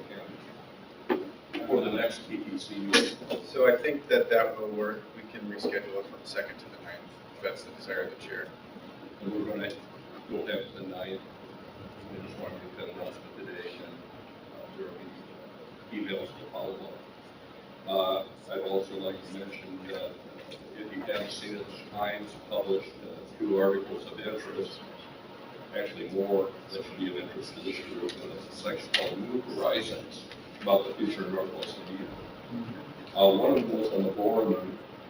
[SPEAKER 11] calendar for the next PTC meeting?
[SPEAKER 12] So I think that will work. We can reschedule it from the 2nd to the 9th, if that's the desire of the chair.
[SPEAKER 11] And we're going to go down to the 9th. I just want to make that announcement today, and there will be emails to follow up. I'd also like to mention that if you haven't seen it, Times published 2 articles of interest, actually more that should be of interest to this group, and it's a section called New Horizons about the future of Northwest Indiana. One of them was on the Bourne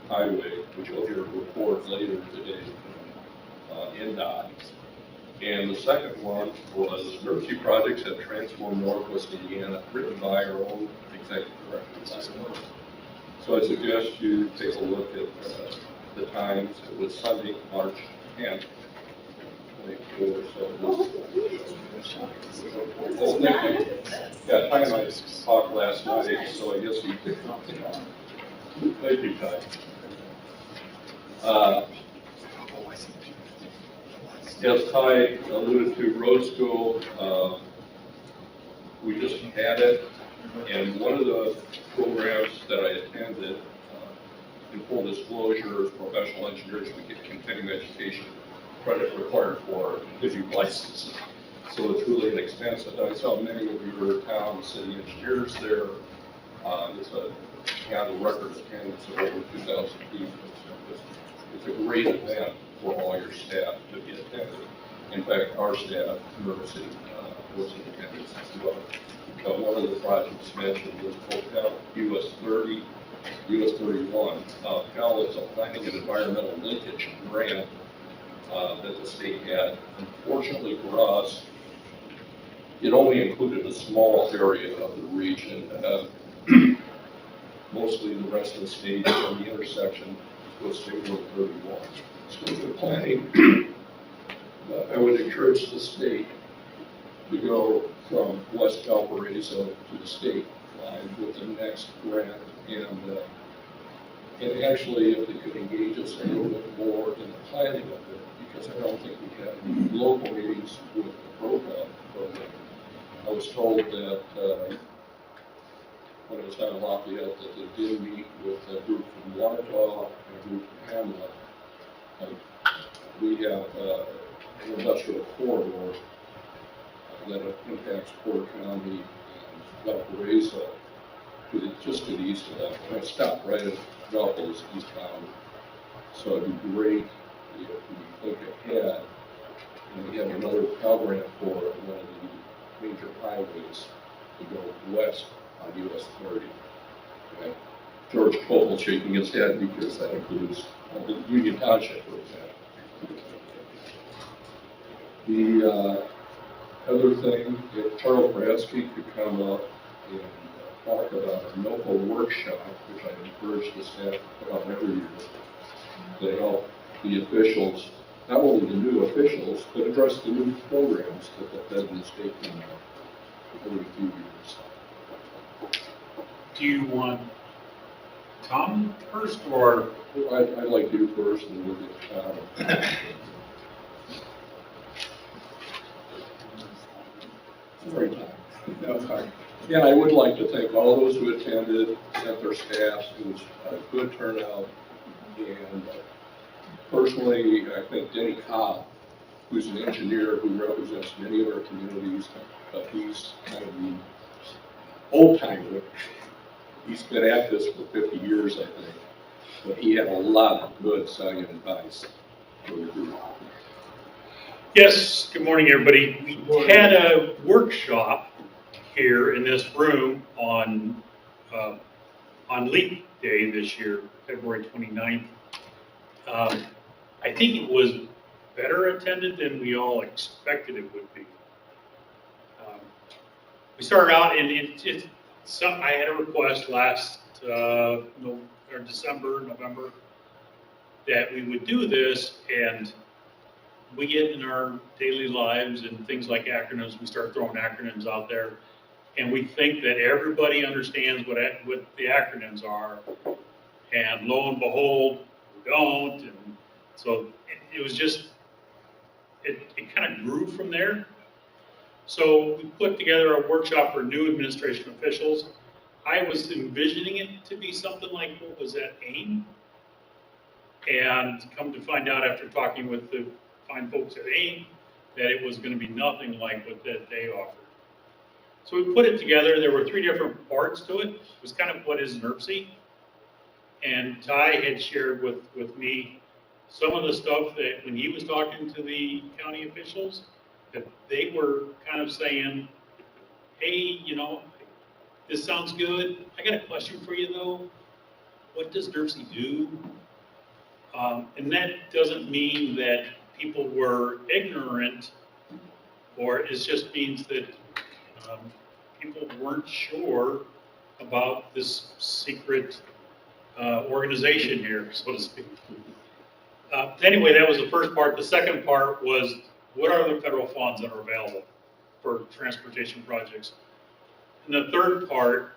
[SPEAKER 11] Highway, which you'll hear a report later today, NDOT. And the second one was NERC projects that transform Northwest Indiana, written by our own executive director. So I suggest you take a look at the Times. It was Sunday, March 10th, 24. So thank you. Yeah, Ty and I talked last night, so I guess you could. Thank you, Ty. As Ty alluded to, Road School, we just had it, and one of the programs that I attended in full disclosure, as professional engineers, we get continuing education credit required for issued licenses. So it's really inexpensive. I saw many of your town and city engineers there. Had a record attendance of over 2,000 people. It's a great event for all your staff to be attended. In fact, our staff, University, was in attendance as well. One of the projects mentioned was Pell US 30, US 31. Pell is a planning and environmental linkage grant that the state had. Unfortunately for us, it only included a small area of the region. Mostly the rest of the state and the intersection was State Road 31. So for planning, I would encourage the state to go from West Valparaiso to the state line with the next grant, and actually if they could engage us a little bit more in the planning of it, because I don't think we had any local meetings with the program. I was told that when it was down in Lafayette that they did meet with a group from Wanata and a group from Hamlet. We have an industrial corridor that impacts Porter County and Valparaiso, just to the east of that. And I stopped right at Valpo's eastbound. So it'd be great if we think ahead and we have another Pell Grant for one of the major highways to go west on US 30. Okay. George Cole shaking his head because that includes Union Township, for example. The other thing, if Charles Bradsky could come up and talk about a NOFA workshop, which I encourage the staff to put on every year, to help the officials, not only the new officials, but address the new programs that the Fed and the state came out over a few years.
[SPEAKER 13] Do you want Tom first, or?
[SPEAKER 11] I'd like you first, and we'll get Tom. Sorry, Tom. No, sorry. Yeah, I would like to thank all those who attended, and their staffs. It was a good turnout. And personally, I think Denny Cobb, who's an engineer who represents many of our communities, he's kind of the old timer. He's been at this for 50 years, I think. But he had a lot of good, salient advice for the group.
[SPEAKER 13] Yes, good morning, everybody. We had a workshop here in this room on Leap Day this year, February 29th. I think it was better attended than we all expected it would be. We started out, and I had a request last November, that we would do this, and we get in our daily lives and things like acronyms, we start throwing acronyms out there, and we think that everybody understands what the acronyms are, and lo and behold, we don't, and so it was just, it kind of grew from there. So we put together a workshop for new administration officials. I was envisioning it to be something like, what was that, AIM? And come to find out after talking with the fine folks at AIM, that it was going to be nothing like what that they offered. So we put it together. There were 3 different parts to it. It was kind of what is NERC. And Ty had shared with me some of the stuff that when he was talking to the county officials, that they were kind of saying, hey, this sounds good. I got a question for you though. What does NERC do? And that doesn't mean that people were ignorant, or it just means that people weren't sure about this secret organization here, so to speak. Anyway, that was the first part. The second part was, what are the federal funds that are available for transportation projects? And the third part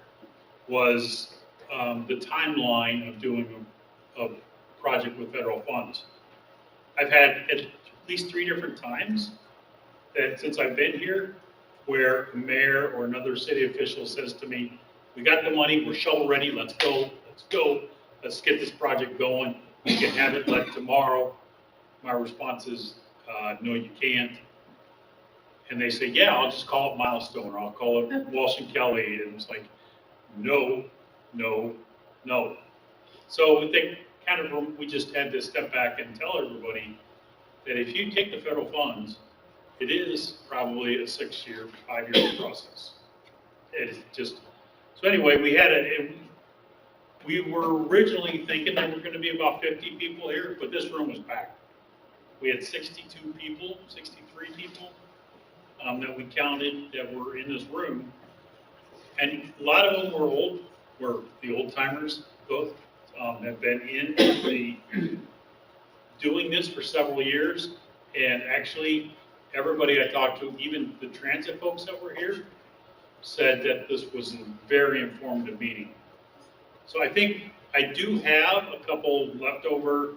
[SPEAKER 13] was the timeline of doing a project with federal funds. I've had at least 3 different times that since I've been here where a mayor or another city official says to me, we got the money, we're shovel ready, let's go. let's get this project going. We can have it let tomorrow. My response is, no, you can't. And they say, yeah, I'll just call it Milestone, or I'll call it Walsh and Kelly. And it's like, no, no, no. So they kind of, we just had to step back and tell everybody that if you take the federal funds, it is probably a 6-year, 5-year process. It's just, so anyway, we were originally thinking there were going to be about 50 people here, but this room was packed. We had 62 people, 63 people that we counted that were in this room. And a lot of them were the old timers, both have been in doing this for several years. And actually, everybody I talked to, even the transit folks that were here, said that this was a very informative meeting. So I think I do have a couple leftover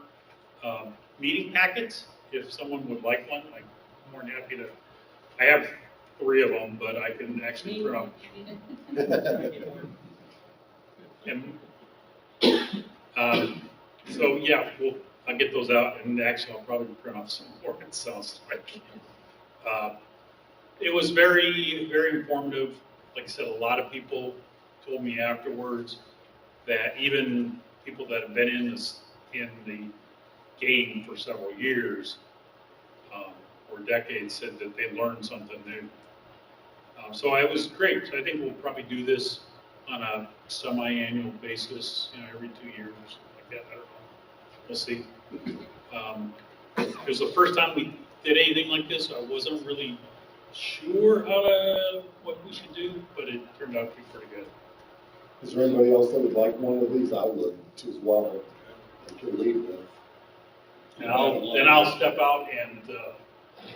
[SPEAKER 13] meeting packets. If someone would like one, I'm more than happy to. I have 3 of them, but I can actually print them. And, so yeah, I'll get those out, and actually I'll probably print off some more, it sounds like. It was very, very informative. Like I said, a lot of people told me afterwards that even people that have been in the game for several years or decades said that they learned something new. So it was great. So I think we'll probably do this on a semi-annual basis, every 2 years, like that. I don't know. We'll see. It was the first time we did anything like this. I wasn't really sure what we should do, but it turned out to be pretty good.
[SPEAKER 1] Is there anybody else that would like one of these? I would too as well. I could leave with.
[SPEAKER 13] And I'll step out and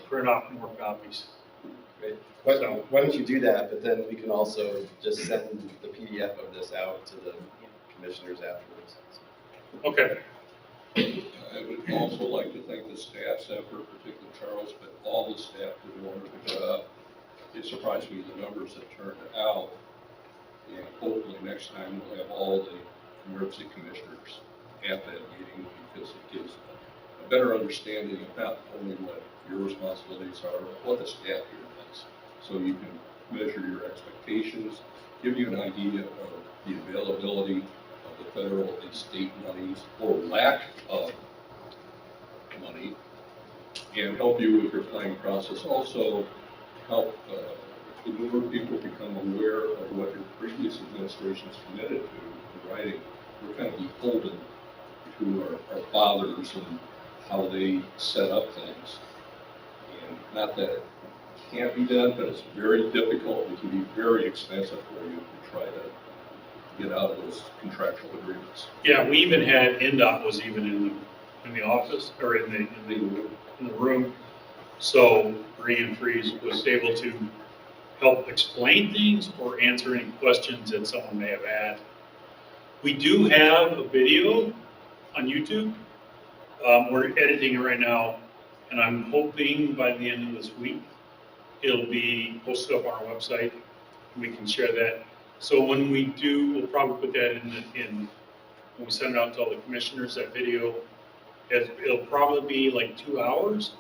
[SPEAKER 13] print off more copies.
[SPEAKER 6] Great. Why don't you do that, but then we can also just send the PDF of this out to the commissioners afterwards.
[SPEAKER 13] Okay.
[SPEAKER 11] I would also like to thank the staff's effort, particularly Charles, but all the staff did a wonderful job. It surprised me the numbers that turned out. And hopefully next time we'll have all the emergency commissioners at that meeting, because it gives a better understanding of not only what your responsibilities are, but what the staff here does. So you can measure your expectations, give you an idea of the availability of the federal and state monies or lack of money, and help you with your planning process. Also help the newer people become aware of what your previous administrations committed to in writing. We're kind of beholden to our fathers and how they set up things. And not that it can't be done, but it's very difficult. It can be very expensive for you to try to get out of those contractual agreements.
[SPEAKER 13] Yeah, we even had, NDOT was even in the office, or in the room. So Brian Freeze was able to help explain things or answer any questions that someone may have had. We do have a video on YouTube. We're editing it right now, and I'm hoping by the end of this week, it'll be posted up on our website. We can share that. So when we do, we'll probably put that in when we send it out to all the commissioners, that video. It'll probably be like 2 hours.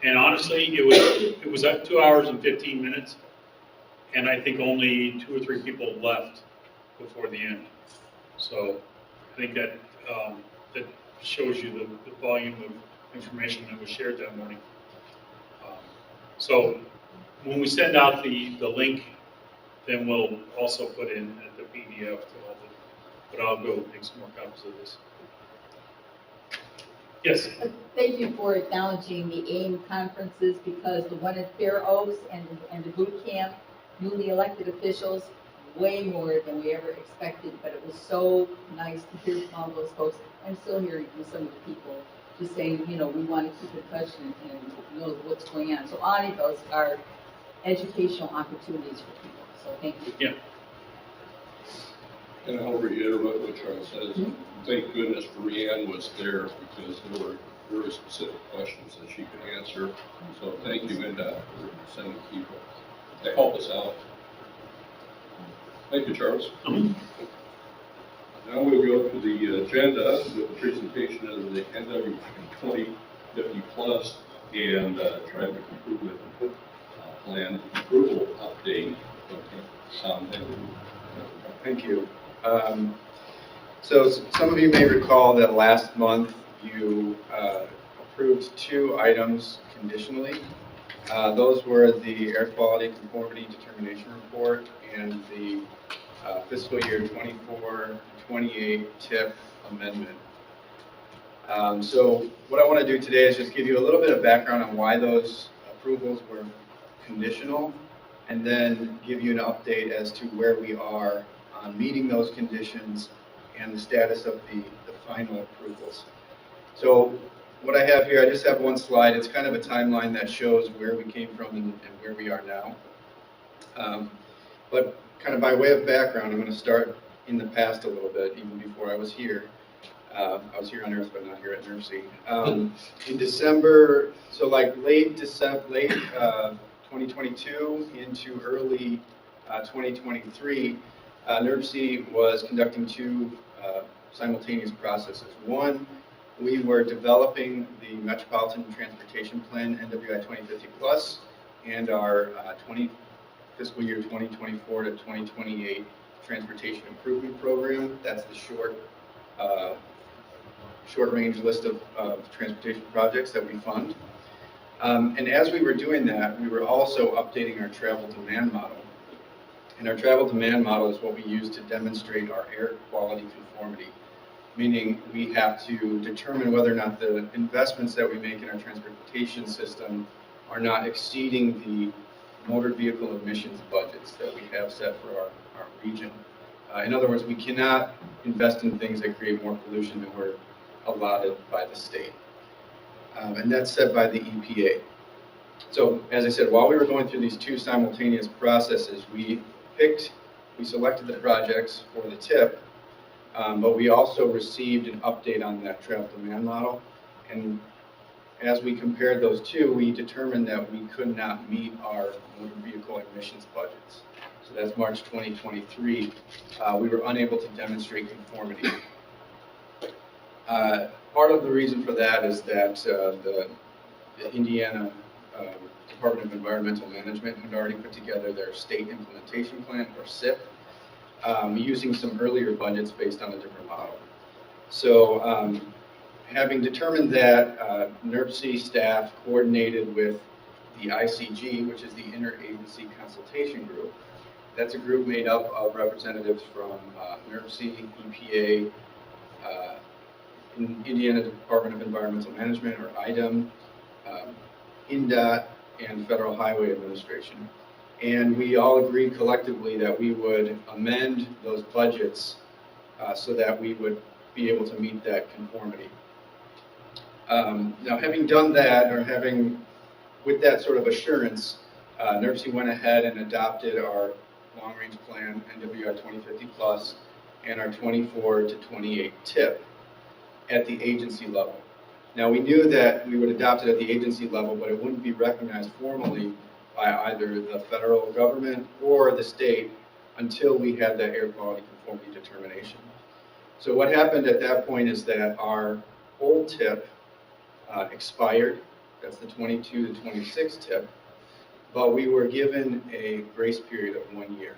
[SPEAKER 13] And honestly, it was at 2 hours and 15 minutes. And I think only 2 or 3 people left before the end. So I think that that shows you the volume of information that was shared that morning. So when we send out the link, then we'll also put in the PDF to all but I'll go make some more copies of this. Yes.
[SPEAKER 14] Thank you for acknowledging the AIM conferences, because the one at Fair Oaks and the boot camp, newly elected officials, way more than we ever expected, but it was so nice to hear from all those folks. I'm still hearing from some of the people just saying, we want to keep in touch and know what's going on. So all of those are educational opportunities for people. So thank you.
[SPEAKER 13] Yeah.
[SPEAKER 11] And I'll reiterate what Charles says. Thank goodness Brianne was there, because there were very specific questions that she could answer. So thank you, Linda, for sending people to help us out. Thank you, Charles. Now we'll go to the agenda with the presentation of the NW 2050 Plus and Traffic Improvement Plan Approval Update.
[SPEAKER 12] Thank you. So some of you may recall that last month you approved 2 items conditionally. Those were the Air Quality Conformity Determination Report and the fiscal year 24-28 TIP amendment. So what I want to do today is just give you a little bit of background on why those approvals were conditional, and then give you an update as to where we are on meeting those conditions and the status of the final approvals. So what I have here, I just have one slide. It's kind of a timeline that shows where we came from and where we are now. But kind of by way of background, I'm going to start in the past a little bit, even before I was here. I was here on Earth, but not here at NERC. In December, so like late 2022 into early 2023, NERC was conducting 2 simultaneous processes. One, we were developing the Metropolitan Transportation Plan, NWI 2050 Plus, and our fiscal year 2024 to 2028 Transportation Improvement Program. That's the short-range list of transportation projects that we fund. And as we were doing that, we were also updating our travel demand model. And our travel demand model is what we use to demonstrate our air quality conformity, meaning we have to determine whether or not the investments that we make in our transportation system are not exceeding the motor vehicle emissions budgets that we have set for our region. In other words, we cannot invest in things that create more pollution than we're allotted by the state. And that's set by the EPA. So as I said, while we were going through these 2 simultaneous processes, we selected the projects for the TIP, but we also received an update on that travel demand model. And as we compared those 2, we determined that we could not meet our motor vehicle emissions budgets. So that's March 2023. We were unable to demonstrate conformity. Part of the reason for that is that the Indiana Department of Environmental Management had already put together their state implementation plan, or SIP, using some earlier budgets based on a different model. So having determined that, NERC staff coordinated with the ICG, which is the Interagency Consultation Group. That's a group made up of representatives from NERC, EPA, Indiana Department of Environmental Management, or IDEM, INDOT, and Federal Highway Administration. And we all agreed collectively that we would amend those budgets so that we would be able to meet that conformity. Now, having done that, or with that sort of assurance, NERC went ahead and adopted our long-range plan, NWI 2050 Plus, and our 24 to 28 TIP at the agency level. Now, we knew that we would adopt it at the agency level, but it wouldn't be recognized formally by either the federal government or the state until we had that air quality conformity determination. So what happened at that point is that our old TIP expired. That's the 22 to 26 TIP, but we were given a grace period of 1 year.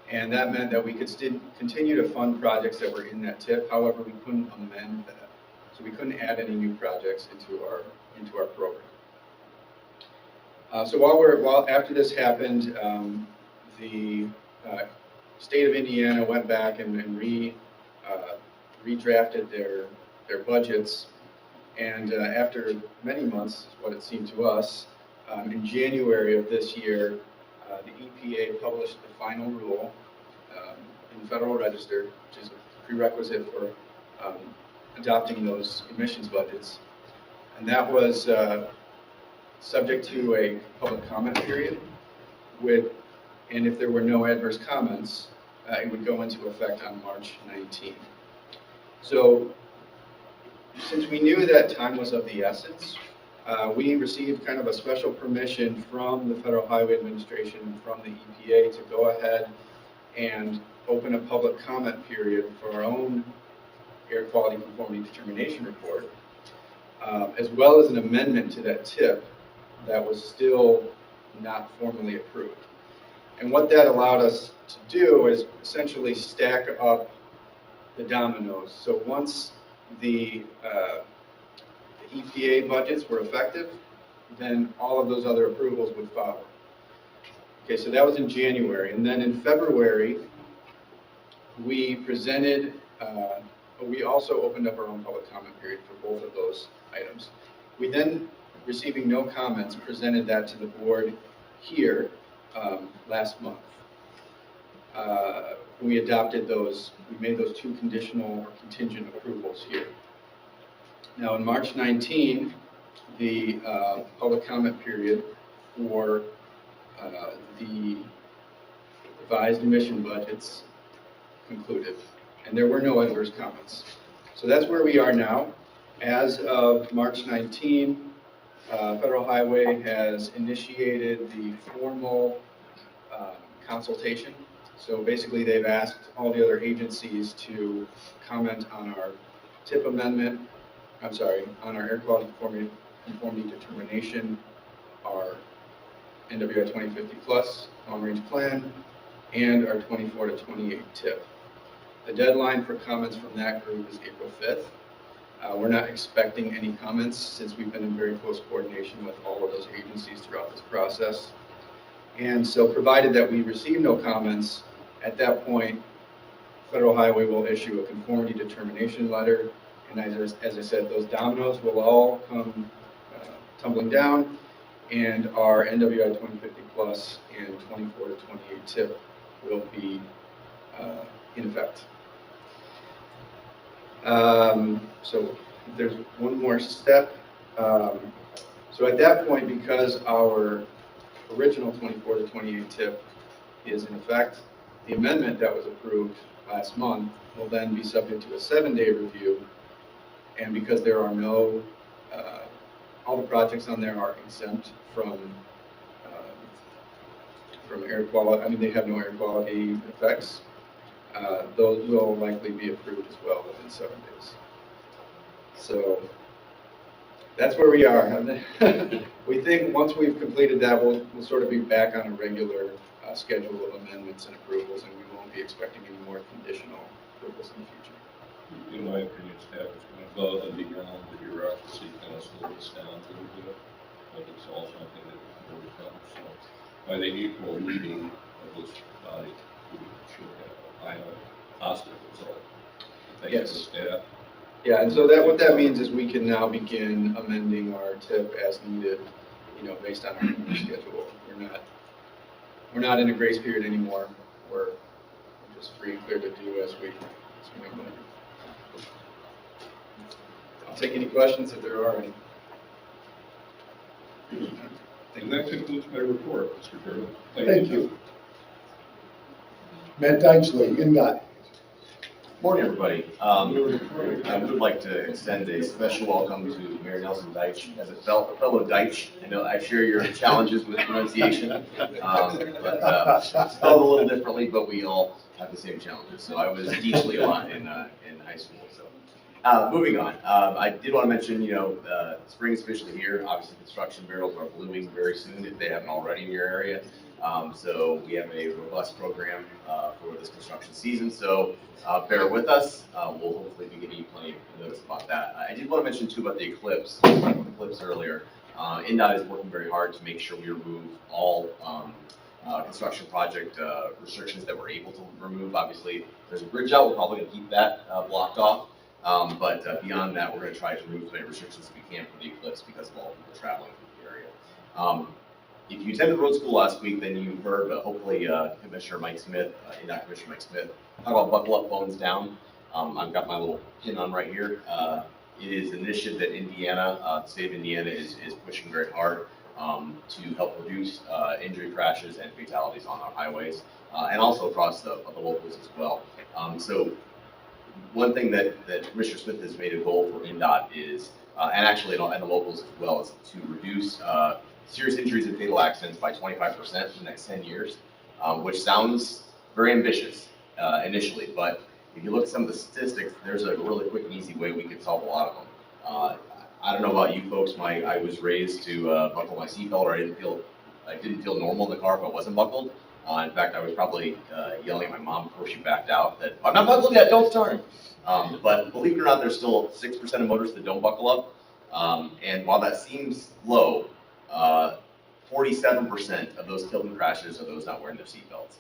[SPEAKER 12] And that meant that we could still continue to fund projects that were in that TIP. However, we couldn't amend that. So we couldn't add any new projects into our program. So after this happened, the state of Indiana went back and redrafted their budgets. And after many months, is what it seemed to us, in January of this year, the EPA published the final rule in the Federal Register, which is a prerequisite for adopting those emissions budgets. And that was subject to a public comment period, and if there were no adverse comments, it would go into effect on March 19th. So since we knew that time was of the essence, we received kind of a special permission from the Federal Highway Administration and from the EPA to go ahead and open a public comment period for our own air quality conformity determination report, as well as an amendment to that tip that was still not formally approved. And what that allowed us to do is essentially stack up the dominoes. So once the EPA budgets were effective, then all of those other approvals would follow. Okay, so that was in January. And then in February, we presented, we also opened up our own public comment period for both of those items. We then, receiving no comments, presented that to the board here last month. We adopted those, we made those two conditional or contingent approvals here. Now, on March 19, the public comment period for the revised emission budgets concluded, and there were no adverse comments. So that's where we are now. As of March 19, Federal Highway has initiated the formal consultation. So basically, they've asked all the other agencies to comment on our TIP amendment, on our air quality conformity determination, our NWI 2050 plus long-range plan, and our 24 to 28 TIP. The deadline for comments from that group is April 5th. We're not expecting any comments since we've been in very close coordination with all of those agencies throughout this process. And so provided that we receive no comments, at that point, Federal Highway will issue a conformity determination letter. And as I said, those dominoes will all come tumbling down, and our NWI 2050 plus and 24 to 28 TIP will be in effect. So there's one more step. So at that point, because our original 24 to 28 TIP is in effect, the amendment that was approved last month will then be subject to a 7-day review. And because there are no, all the projects on there are exempt from air quality, I mean, they have no air quality effects. Those will likely be approved as well within 7 days. So that's where we are. We think once we've completed that, we'll sort of be back on a regular schedule of amendments and approvals, and we won't be expecting any more conditional approvals in the future.
[SPEAKER 11] In my opinion, staff is going above and beyond the bureaucracy, kind of slow this down a little bit, but it's all something that is overcome. So by the April meeting of this body, we should have a positive result. Thank you to the staff.
[SPEAKER 12] Yeah, and so that what that means is we can now begin amending our TIP as needed, you know, based on our schedule. We're not in a grace period anymore. We're just free and clear to do as we make money. I'll take any questions if there are any.
[SPEAKER 11] And that concludes my report, Mr. Chairman.
[SPEAKER 1] Thank you. Matt Deitchley, INDOT.
[SPEAKER 15] Morning, everybody. I would like to extend a special welcome to Mayor Nelson Deitch. As a fellow Deitch, I know I share your challenges with pronunciation, but spelled a little differently, but we all have the same challenges. So I was Deitchley a lot in high school. So moving on, I did want to mention, you know, spring is officially here. Obviously, construction barrels are blooming very soon if they haven't already in your area. So we have a robust program for this construction season, so bear with us. We'll hopefully be giving you plenty of notice about that. I did want to mention too about the eclipse earlier. INDOT is working very hard to make sure we remove all construction project restrictions that we're able to remove. Obviously, there's a bridge out, we're probably going to keep that blocked off. But beyond that, we're going to try to remove as many restrictions as we can for the eclipse because of all people traveling through the area. If you attended road school last week, then you heard, hopefully, Commissioner Mike Smith, INDOT Commissioner Mike Smith, talk about buckle up, phones down. I've got my little pin on right here. It is an initiative that Indiana, the state of Indiana, is pushing very hard to help reduce injury, crashes, and fatalities on our highways, and also across the locals as well. So one thing that Commissioner Smith has made a goal for INDOT is, and actually and the locals as well, is to reduce serious injuries and fatal accidents by 25% in the next 10 years, which sounds very ambitious initially, but if you look at some of the statistics, there's a really quick and easy way we could solve a lot of them. I don't know about you folks, I was raised to buckle my seatbelt, or I didn't feel normal in the car if I wasn't buckled. In fact, I was probably yelling at my mom before she backed out that, I'm not buckled yet, don't start. But believe it or not, there's still 6% of motorists that don't buckle up. And while that seems low, 47% of those killed in crashes are those not wearing their seatbelts.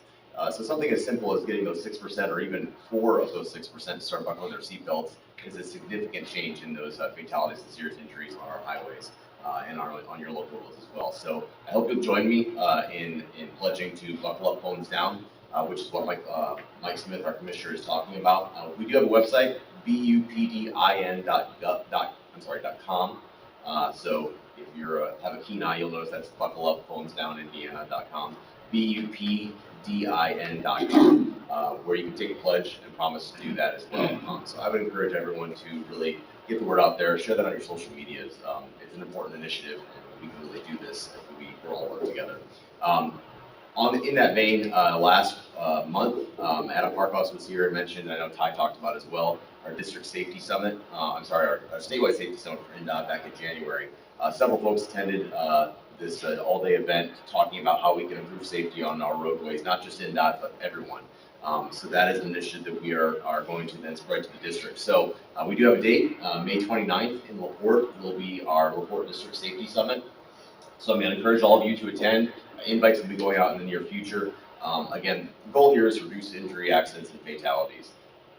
[SPEAKER 15] So something as simple as getting those 6% or even 4 of those 6% to start buckling their seatbelts is a significant change in those fatalities and serious injuries on our highways and on your local roads as well. So I hope you'll join me in pledging to buckle up, phones down, which is what Mike Smith, our commissioner, is talking about. We do have a website, bupdin.com. So if you have a keen eye, you'll notice that's buckleupphonesdownindiana.com. bupdin.com, where you can take a pledge and promise to do that as well. So I would encourage everyone to really get the word out there, share that on your social medias. It's an important initiative, and we can really do this if we all work together. In that vein, last month, Adam Parkhouse was here and mentioned, I know Ty talked about as well, our district safety summit, our statewide safety summit back in January. Several folks attended this all-day event talking about how we can improve safety on our roadways, not just INDOT, but everyone. So that is an initiative that we are going to then spread to the district. So we do have a date, May 29th in LaPorte will be our LaPorte District Safety Summit. So I'm going to encourage all of you to attend. Invites will be going out in the near future. Again, the goal here is to reduce injury, accidents, and fatalities.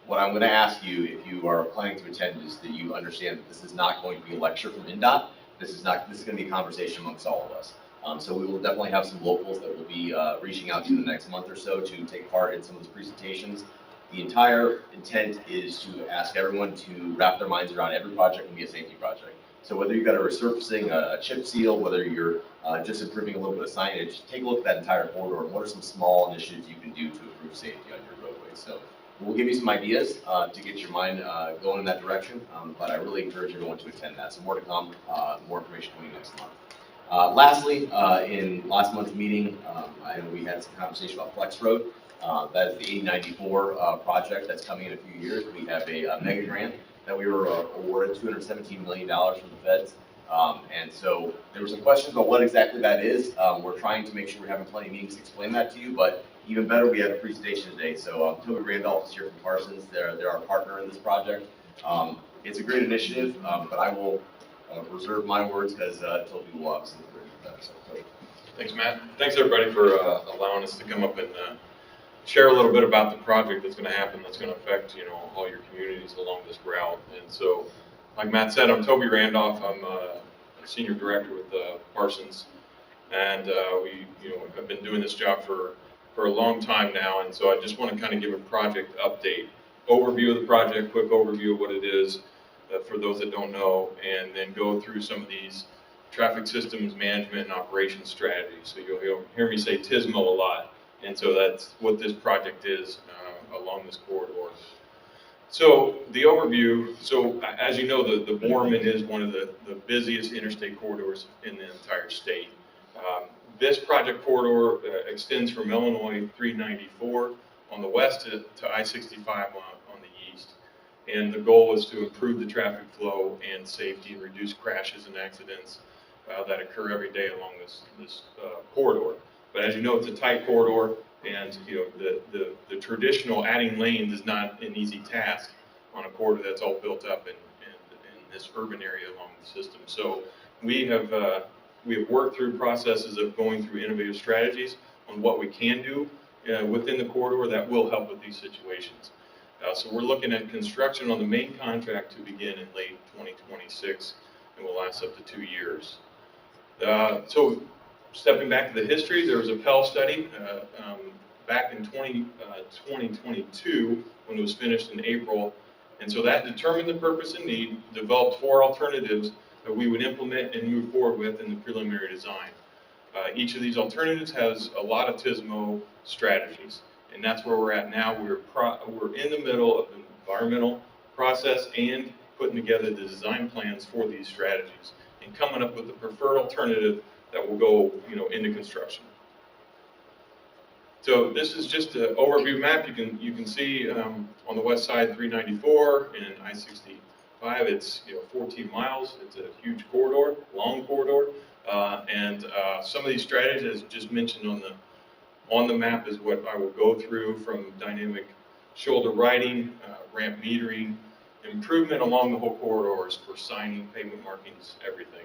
[SPEAKER 15] What I'm going to ask you, if you are planning to attend, is that you understand that this is not going to be a lecture from INDOT. This is going to be a conversation amongst all of us. So we will definitely have some locals that will be reaching out to in the next month or so to take part in some of those presentations. The entire intent is to ask everyone to wrap their minds around every project can be a safety project. So whether you've got a resurfacing, a chip seal, whether you're just improving a little bit of signage, take a look at that entire corridor and what are some small initiatives you can do to improve safety on your roadway. So we'll give you some ideas to get your mind going in that direction, but I really encourage everyone to attend that. So more to come, more information coming next month. Lastly, in last month's meeting, I know we had some conversation about Flex Road. That is the 8094 project that's coming in a few years. We have a mega grant that we were awarded $217 million from the feds. And so there were some questions about what exactly that is. We're trying to make sure we're having plenty of meetings to explain that to you, but even better, we have a presentation today. So Toby Randolph is here from Parsons. They're our partner in this project. It's a great initiative, but I will reserve my words because Toby will obviously that. So,
[SPEAKER 16] thanks, Matt. Thanks, everybody, for allowing us to come up and share a little bit about the project that's going to happen, that's going to affect, all your communities along this route. And so, like Matt said, I'm Toby Randolph. I'm a senior director with Parsons, and we, have been doing this job for a long time now. And so, I just want to kind of give a project update, overview of the project, quick overview of what it is for those that don't know, and then go through some of these traffic systems management and operations strategies. So you'll hear me say TSMO a lot. And so that's what this project is along this corridor. So the overview, so as you know, the Borman is one of the busiest interstate corridors in the entire state. This project corridor extends from Illinois 394 on the west to I-65 on the east. And the goal is to improve the traffic flow and safety and reduce crashes and accidents that occur every day along this corridor. But as you know, it's a tight corridor, and the traditional adding lanes is not an easy task on a corridor that's all built up in this urban area along the system. So we have worked through processes of going through innovative strategies on what we can do within the corridor that will help with these situations. So we're looking at construction on the main contract to begin in late 2026 and will last up to 2 years. So stepping back to the history, there was a Pell study back in 2022 when it was finished in April. And so that determined the purpose and need, developed 4 alternatives that we would implement and move forward with in the preliminary design. Each of these alternatives has a lot of TSMO strategies. And that's where we're at now. We're in the middle of the environmental process and putting together the design plans for these strategies and coming up with the preferred alternative that will go, into construction. So this is just an overview map. You can see on the west side 394 and I-65. It's 14 miles. It's a huge corridor, long corridor, and some of these strategies, as just mentioned on the map, is what I will go through, from dynamic shoulder riding, ramp metering, improvement along the whole corridors for signing, pavement markings, everything.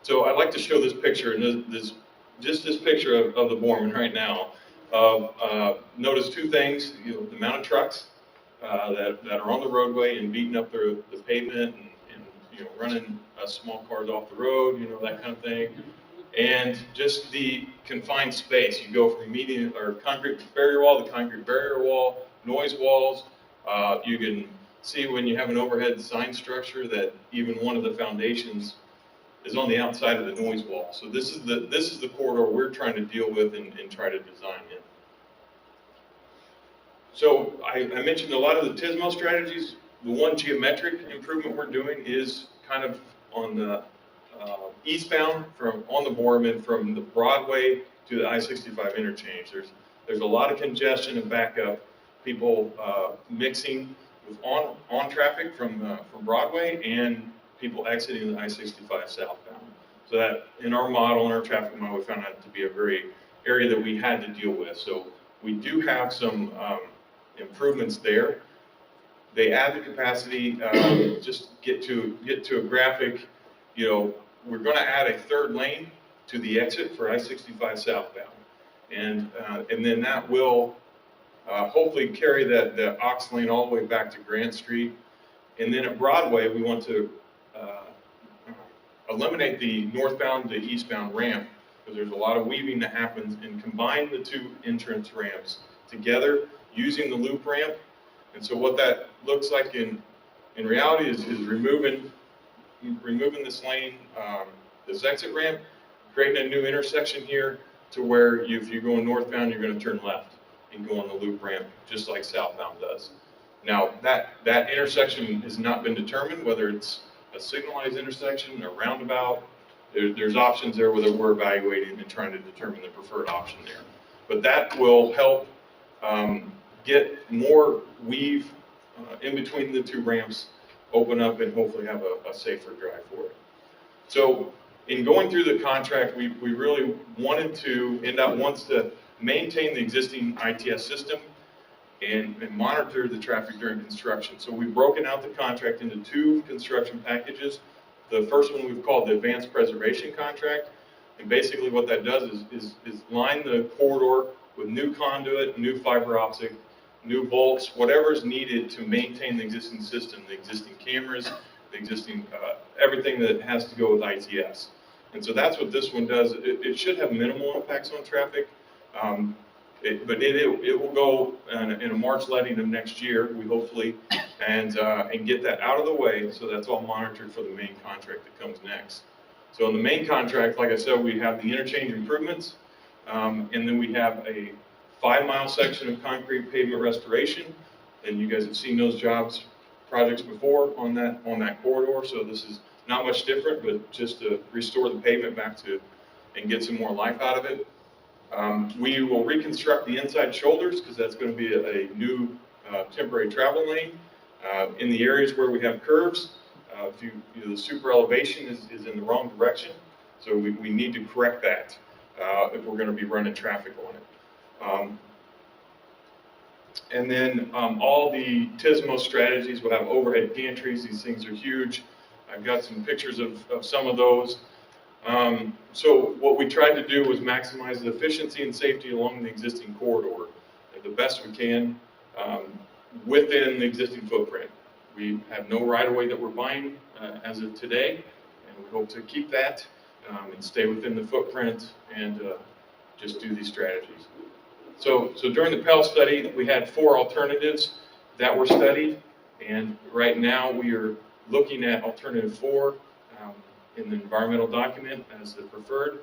[SPEAKER 16] So I'd like to show this picture, and this picture of the Borman right now. Notice two things: the amount of trucks that are on the roadway and beating up the pavement, and running small cars off the road, that kind of thing. And just the confined space. You go from concrete barrier wall to concrete barrier wall, noise walls. You can see when you have an overhead sign structure that even one of the foundations is on the outside of the noise wall. So this is the corridor we're trying to deal with and try to design in. So I mentioned a lot of the TSMO strategies. The one geometric improvement we're doing is kind of on the eastbound on the Borman, from the Broadway to the I-65 interchange. There's a lot of congestion and backup, people mixing with on traffic from Broadway and people exiting the I-65 southbound. So that in our model, in our traffic model, we found that to be a very area that we had to deal with. So we do have some improvements there. They add the capacity. Just get to a graphic. We're going to add a third lane to the exit for I-65 southbound, and then that will hopefully carry the aux lane all the way back to Grant Street. And then at Broadway, we want to eliminate the northbound to eastbound ramp, because there's a lot of weaving that happens, and combine the two entrance ramps together using the loop ramp. And so what that looks like in reality is removing this lane, this exit ramp, creating a new intersection here to where if you're going northbound, you're going to turn left and go on the loop ramp, just like southbound does. Now, that intersection has not been determined, whether it's a signalized intersection, a roundabout. There's options there whether we're evaluating and trying to determine the preferred option there. But that will help get more weave in between the two ramps, open up, and hopefully have a safer drive for it. So in going through the contract, we really NDOT wants to maintain the existing ITS system and monitor the traffic during construction. So we've broken out the contract into two construction packages. The first one we've called the Advanced Preservation Contract. And basically what that does is line the corridor with new conduit, new fiber optic, new bolts, whatever is needed to maintain the existing system, the existing cameras, the existing, everything that has to go with ITS. And so that's what this one does. It should have minimal impacts on traffic, but it will go in a March letting of next year, we hopefully, and get that out of the way, so that's all monitored for the main contract that comes next. So in the main contract, like I said, we have the interchange improvements, and then we have a 5-mile section of concrete pavement restoration, and you guys have seen those projects before on that corridor, so this is not much different, but just to restore the pavement back to and get some more life out of it. We will reconstruct the inside shoulders, because that's going to be a new temporary travel lane. In the areas where we have curves, the super elevation is in the wrong direction, so we need to correct that if we're going to be running traffic on it. And then all the TSMO strategies will have overhead gantries. These things are huge. I've got some pictures of some of those. So what we tried to do was maximize the efficiency and safety along the existing corridor the best we can within the existing footprint. We have no right-of-way that we're buying as of today, and we hope to keep that and stay within the footprint and just do these strategies. So during the Pell study, we had 4 alternatives that were studied, and right now we are looking at alternative 4 in the environmental document as the preferred.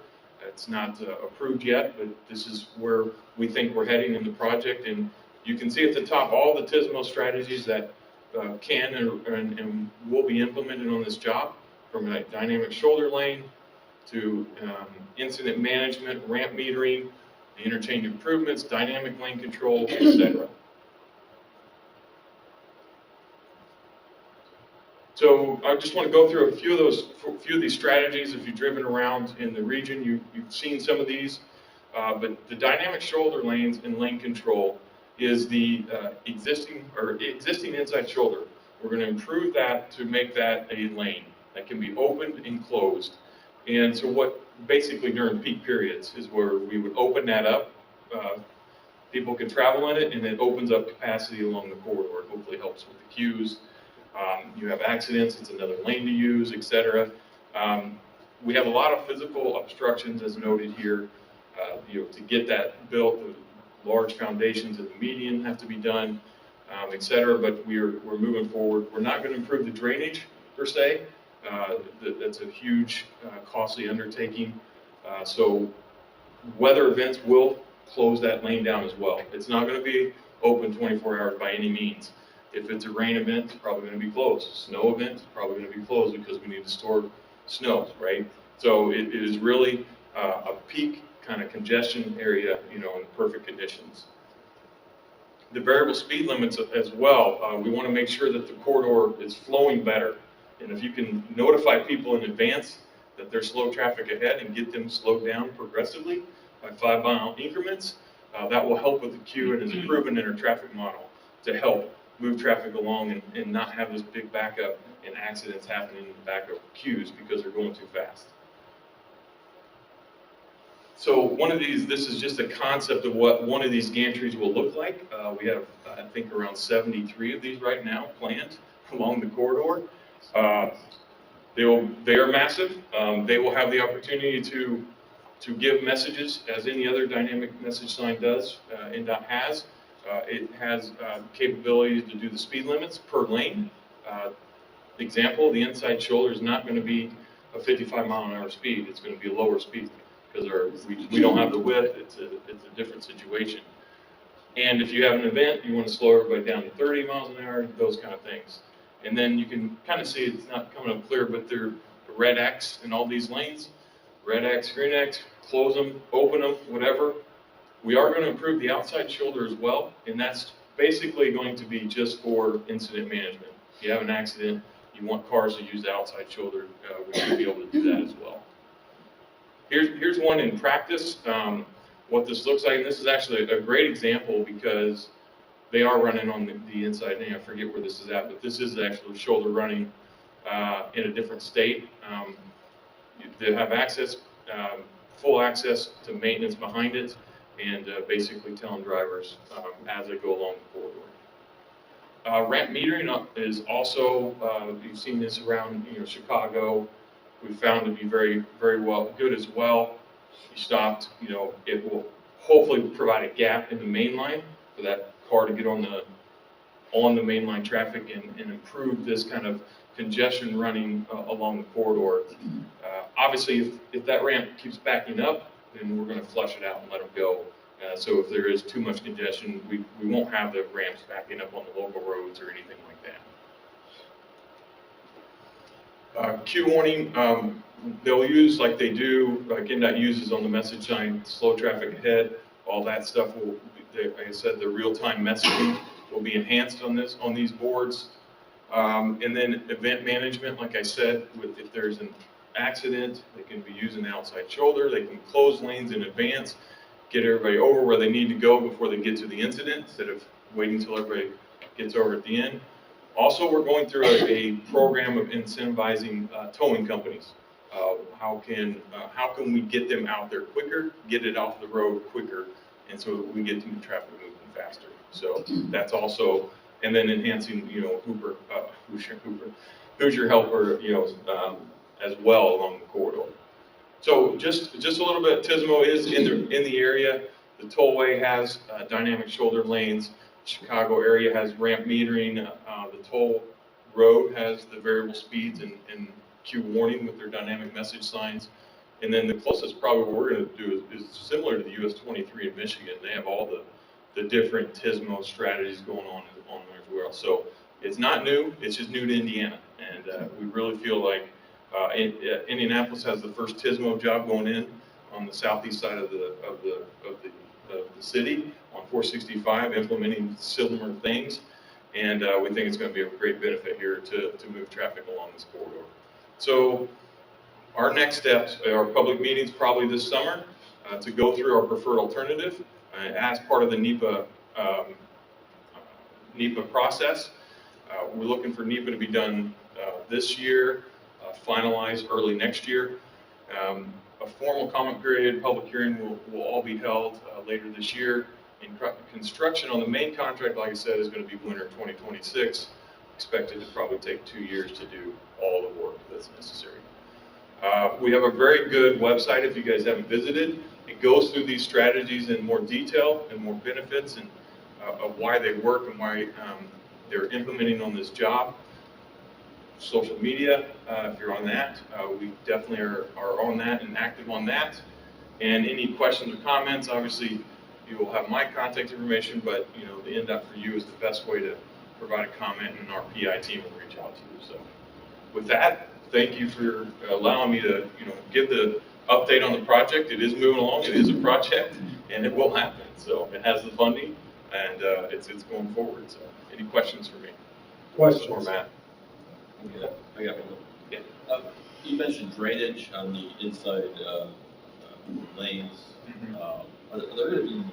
[SPEAKER 16] It's not approved yet, but this is where we think we're heading in the project. And you can see at the top all the TSMO strategies that can and will be implemented on this job, from a dynamic shoulder lane to incident management, ramp metering, the interchange improvements, dynamic lane control, etc. So I just want to go through a few of these strategies. If you've driven around in the region, you've seen some of these. But the dynamic shoulder lanes and lane control is the existing inside shoulder. We're going to improve that to make that a lane that can be opened and closed. And so what basically during peak periods is where we would open that up. People can travel in it, and it opens up capacity along the corridor. It hopefully helps with the queues. You have accidents, it's another lane to use, etc. We have a lot of physical obstructions as noted here. To get that built, the large foundations of the median have to be done, etc. But we're moving forward. We're not going to improve the drainage per se. That's a huge, costly undertaking. So weather events will close that lane down as well. It's not going to be open 24 hours by any means. If it's a rain event, it's probably going to be closed. Snow event, it's probably going to be closed because we need to store snow, right? So it is really a peak kind of congestion area, in perfect conditions. The variable speed limits as well, we want to make sure that the corridor is flowing better. And if you can notify people in advance that there's slow traffic ahead and get them slowed down progressively by 5-mile increments, that will help with the queue and is proven in our traffic model to help move traffic along and not have this big backup and accidents happening in the back of queues because they're going too fast. So one of these, this is just a concept of what one of these gantries will look like. We have, I think, around 73 of these right now planned along the corridor. They are massive. They will have the opportunity to give messages as any other dynamic message sign does. NDOT has. It has capabilities to do the speed limits per lane. Example, the inside shoulder is not going to be a 55-mile-an-hour speed. It's going to be a lower speed because we don't have the width. It's a different situation. And if you have an event, you want to slow everybody down to 30 miles an hour, those kind of things. And then you can kind of see it's not coming up clear, but they're the red X in all these lanes. Red X, green X, close them, open them, whatever. We are going to improve the outside shoulder as well, and that's basically going to be just for incident management. If you have an accident, you want cars to use the outside shoulder, we should be able to do that as well. Here's one in practice, what this looks like. And this is actually a great example because they are running on the inside lane. I forget where this is at, but this is the actual shoulder running in a different state. They have access, full access to maintenance behind it, and basically telling drivers as they go along the corridor. Ramp metering is also, you've seen this around Chicago. We found to be very, very good as well. You stopped, it will hopefully provide a gap in the main line for that car to get on the main line traffic and improve this kind of congestion running along the corridor. Obviously, if that ramp keeps backing up, then we're going to flush it out and let them go. So if there is too much congestion, we won't have the ramps backing up on the local roads or anything like that. Queue warning, they'll use like they do, like NDOT uses on the message sign, slow traffic ahead, all that stuff will, like I said, the real-time messaging will be enhanced on these boards. And then event management, like I said, if there's an accident, they can be using the outside shoulder, they can close lanes in advance, get everybody over where they need to go before they get to the incident, instead of waiting until everybody gets over at the end. Also, we're going through a program of incentivizing towing companies. How can we get them out there quicker, get it off the road quicker, and so we get the traffic moving faster. So that's also, and then enhancing, Hoosier Helper, as well along the corridor. So just a little bit, Tismo is in the area. The tollway has dynamic shoulder lanes. Chicago area has ramp metering. The toll road has the variable speeds and queue warning with their dynamic message signs. And then the closest probably what we're going to do is similar to the US 23 in Michigan. They have all the different Tismo strategies going on there as well. So it's not new, it's just new to Indiana. And we really feel like Indianapolis has the first Tismo job going in on the southeast side of the of the city on 465, implementing similar things. And we think it's going to be a great benefit here to move traffic along this corridor. So our next steps are public meetings probably this summer to go through our preferred alternative as part of the NEPA process. We're looking for NEPA to be done this year, finalized early next year. A formal comment period, public hearing will all be held later this year. And construction on the main contract, like I said, is going to be winter 2026. Expected to probably take 2 years to do all the work that's necessary. We have a very good website if you guys haven't visited. It goes through these strategies in more detail and more benefits and of why they work and why they're implementing on this job. Social media, if you're on that, we definitely are on that and active on that. And any questions or comments, obviously you will have my contact information, but you know, the NDOT for You is the best way to provide a comment, and our PI team will reach out to you. So with that, thank you for allowing me to, you know, give the update on the project. It is moving along. It is a project, and it will happen. So it has the funding, and it's going forward. So any questions for me?
[SPEAKER 1] Questions?
[SPEAKER 16] Or Matt?
[SPEAKER 11] Yeah, I got one. Yeah. You mentioned drainage on the inside lanes. Are there going to be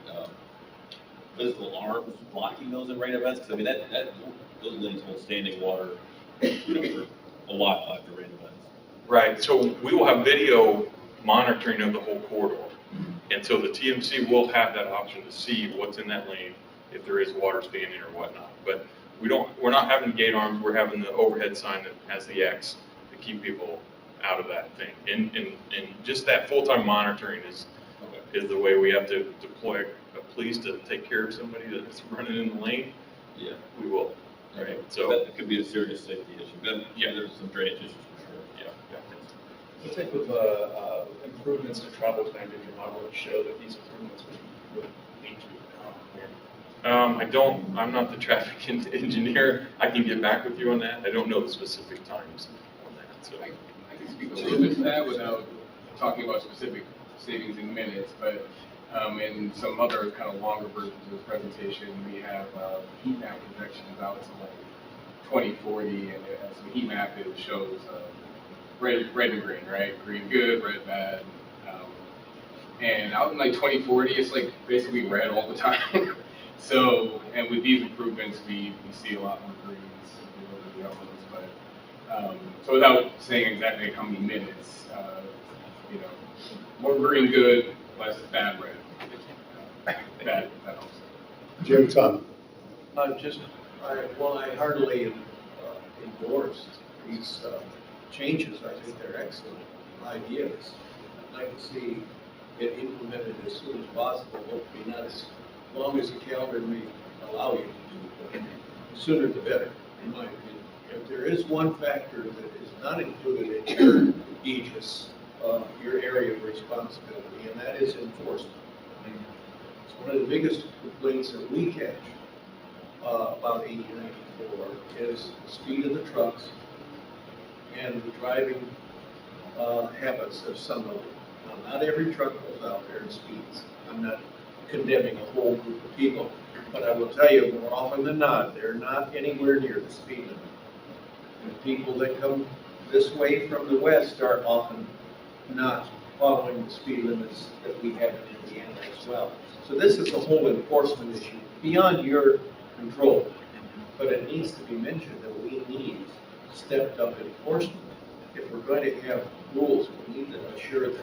[SPEAKER 11] physical arms blocking those in rain events? Because I mean, those lanes hold standing water, you know, for a lot after rain events.
[SPEAKER 16] Right. So we will have video monitoring of the whole corridor, and so the TMC will have that option to see what's in that lane if there is water standing or whatnot. But we're not having gate arms. We're having the overhead sign that has the X to keep people out of that thing. And just that full-time monitoring is the way we have to deploy a police to take care of somebody that's running in the lane.
[SPEAKER 11] Yeah,
[SPEAKER 16] we will. Right. So
[SPEAKER 11] that could be a serious safety issue. Then yeah, there's some drainage issues for sure.
[SPEAKER 16] Yeah.
[SPEAKER 7] What type of improvements to travel time did your model show that these improvements would lead to?
[SPEAKER 16] I'm not the traffic engineer. I can get back with you on that. I don't know the specific times on that. So
[SPEAKER 17] I can speak a little bit to that without talking about specific savings in minutes, but in some other kind of longer versions of the presentation, we have heat map projections out to like 2040, and so the heat map it shows red and green, right? Green good, red bad. And out in like 2040, it's like basically red all the time. So, and with these improvements, we see a lot more greens over the others. But so without saying exactly how many minutes, you know, more green good, less bad red. That helps.
[SPEAKER 1] Jim Tom.
[SPEAKER 8] I heartily endorse these changes. I think they're excellent ideas. I'd like to see it implemented as soon as possible, hopefully not as long as the calendar may allow you to do, but sooner the better, in my opinion. If there is one factor that is not included in your aegis, your area of responsibility, and that is enforcement. It's one of the biggest complaints that we catch about 8094 is the speed of the trucks and the driving habits of some of them. Now, not every truck goes out there and speeds. I'm not condemning a whole group of people, but I will tell you more often than not, they're not anywhere near the speed limit. And people that come this way from the west are often not following the speed limits that we have in Indiana as well. So this is a whole enforcement issue beyond your control, but it needs to be mentioned that we need stepped up enforcement. If we're going to have rules, we need to assure the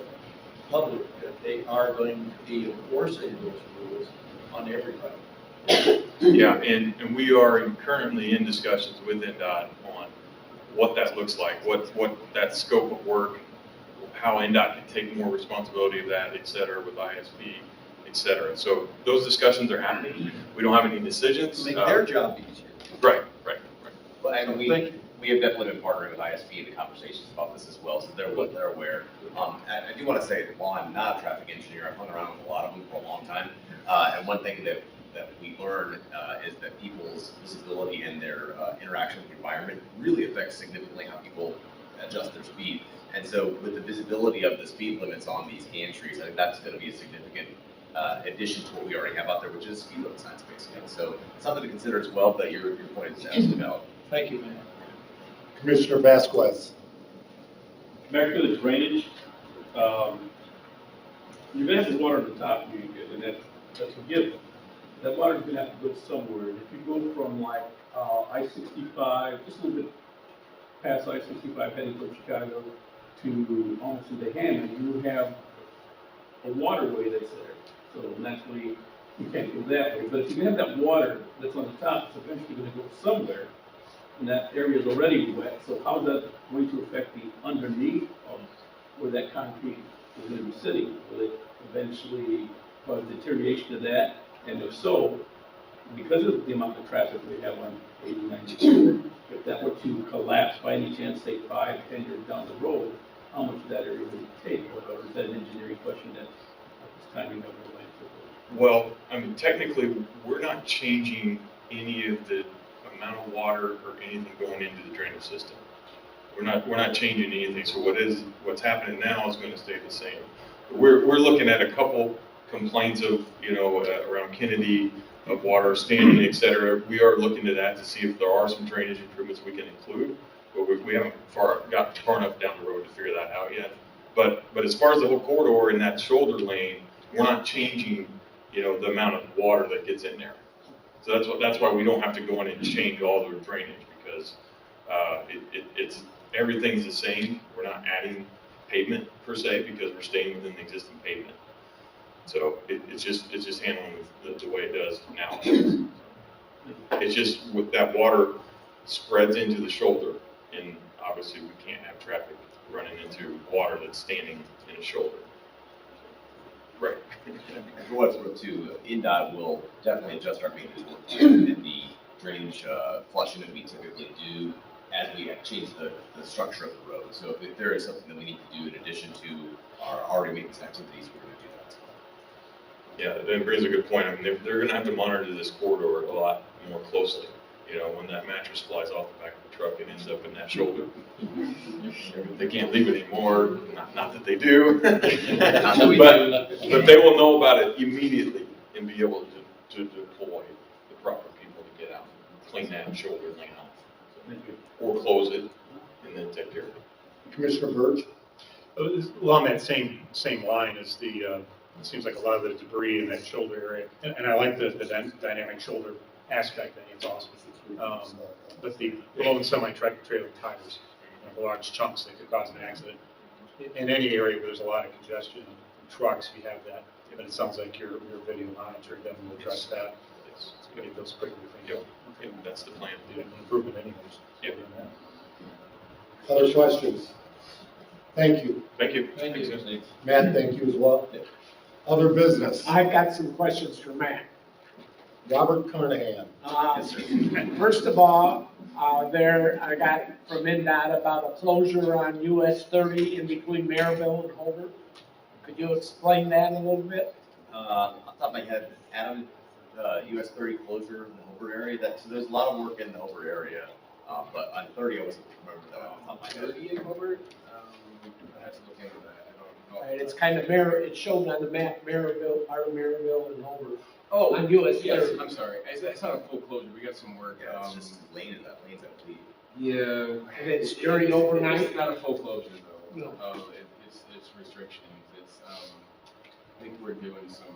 [SPEAKER 8] public that they are going to be enforcing those rules on everybody.
[SPEAKER 16] Yeah, and we are currently in discussions with NDOT on what that looks like, what that scope of work, how NDOT can take more responsibility of that, et cetera, with ISP, et cetera. So those discussions are happening. We don't have any decisions.
[SPEAKER 8] Make their job easier.
[SPEAKER 16] Right.
[SPEAKER 15] Well, and we have definitely been partnering with ISP in the conversations about this as well, so they're aware. I do want to say that while I'm not a traffic engineer, I've hung around with a lot of them for a long time. And one thing that we learned is that people's visibility and their interaction with the environment really affects significantly how people adjust their speed. And so with the visibility of the speed limits on these gantries, I think that's going to be a significant addition to what we already have out there, which is speed limit signs basically. So something to consider as well, but your point is absolutely valid.
[SPEAKER 9] Thank you, man.
[SPEAKER 1] Commissioner Vasquez.
[SPEAKER 18] Back to the drainage, you're gonna have the water at the top, and that's a given. That water's gonna have to go somewhere, and if you go from like, I-65, just a little bit past I-65 heading from Chicago to almost into Hammond, you have a waterway that's there. So naturally, you can't go that way, but if you have that water that's on the top, it's eventually gonna go somewhere, and that area is already wet, so how's that going to affect the underneath of where that concrete is going to be sitting? Will it eventually cause deterioration of that? And if so, because of the amount of traffic we have on 80-94, if that were to collapse by any chance, say 5, 10 years down the road, how much of that area would it take? Or is that an engineering question that at this time you never will answer?
[SPEAKER 16] Well, I mean, technically, we're not changing any of the amount of water or anything going into the drainage system. We're not changing anything. So what's happening now is going to stay the same. We're looking at a couple complaints of, around Kennedy, of water standing, et cetera. We are looking at that to see if there are some drainage improvements we can include, but we haven't got far enough down the road to figure that out yet. But as far as the whole corridor in that shoulder lane, we're not changing, the amount of water that gets in there. So that's why we don't have to go in and change all the drainage, because it's everything's the same. We're not adding pavement per se, because we're staying within the existing pavement. So it's just handling the way it does now. It's just with that water spreads into the shoulder, and obviously we can't have traffic running into water that's standing in a shoulder. Right.
[SPEAKER 15] And for what it's worth too, INDOT will definitely adjust our maintenance work and the drainage flushing that we typically do as we change the structure of the road. So if there is something that we need to do in addition to our already maintenance activities, we're going to do that.
[SPEAKER 16] Yeah, that brings a good point. I mean, they're going to have to monitor this corridor a lot more closely. When that mattress flies off the back of the truck, it ends up in that shoulder. They can't leave it anymore. Not that they do. but they will know about it immediately and be able to deploy the proper people to get out, clean that shoulder lane off, or close it and then take care of it.
[SPEAKER 1] Commissioner Birch.
[SPEAKER 19] Along that same line is it seems like a lot of the debris in that shoulder area, and I like the dynamic shoulder aspect. I think it's awesome. But the low and semi-tractor trailer tires, the large chunks that could cause an accident. In any area where there's a lot of congestion and trucks, we have that. But it sounds like your video monitor then will address that. It's going to get those quickly.
[SPEAKER 16] Yep. Okay, that's the plan.
[SPEAKER 19] Improvement anyways.
[SPEAKER 16] Yep.
[SPEAKER 1] Other questions? Thank you.
[SPEAKER 16] Thank you.
[SPEAKER 8] Thank you.
[SPEAKER 1] Matt, thank you as well. Other business.
[SPEAKER 4] I've got some questions for Matt.
[SPEAKER 1] Robert Carnahan.
[SPEAKER 4] First of all, I got from INDOT about a closure on US 30 in between Maryville and Hobart. Could you explain that a little bit?
[SPEAKER 15] Off the top of my head, Adam, US 30 closure in the Hobart area, so there's a lot of work in the Hobart area, but on 30, I wasn't remember that off the top of my head.
[SPEAKER 17] 30 in Hobart? I have to look into that. I don't know.
[SPEAKER 4] Right, it's kind of it's shown on the map, Maryville and Hobart.
[SPEAKER 17] Oh,
[SPEAKER 4] on US 30.
[SPEAKER 17] yes, I'm sorry. It's not a full closure. We got some work.
[SPEAKER 15] Yeah, it's just lanes, I believe.
[SPEAKER 17] Yeah.
[SPEAKER 4] And it's during overnight?
[SPEAKER 17] It's not a full closure though.
[SPEAKER 4] No.
[SPEAKER 17] It's restrictions. I think we're doing some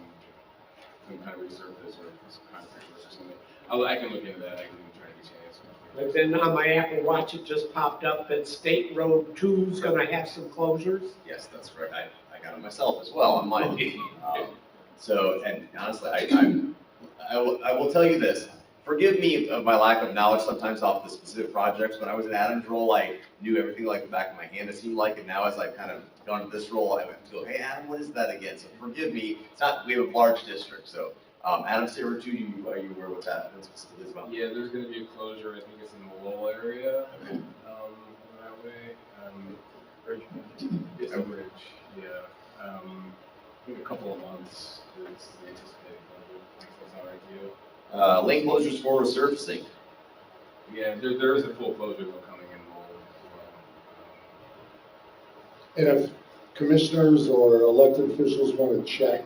[SPEAKER 17] kind of resurface or some concrete work or something. I can look into that. I can try to get you an answer.
[SPEAKER 4] But then on my Apple Watch, it just popped up that State Road 2 is going to have some closures.
[SPEAKER 15] Yes, that's correct. I got it myself as well on mine. So, and honestly, I will tell you this. Forgive me of my lack of knowledge sometimes off the specific projects. When I was in Adam's role, I knew everything like the back of my hand, it seemed like. And now as I've kind of gone to this role, I went to go, hey, Adam, what is that again? So forgive me. It's not, we have a large district. So, Adam, State Road 2, are you aware what's happening specifically about?
[SPEAKER 17] Yeah, there's going to be a closure. I think it's in the Lowell area. Okay. That way. Bridge. It's a bridge. Yeah. I think a couple of months is the anticipated closure. That's all right to you.
[SPEAKER 15] Lane closures for resurfacing.
[SPEAKER 17] Yeah, there is a full closure though coming in Lowell.
[SPEAKER 1] And if commissioners or elected officials want to check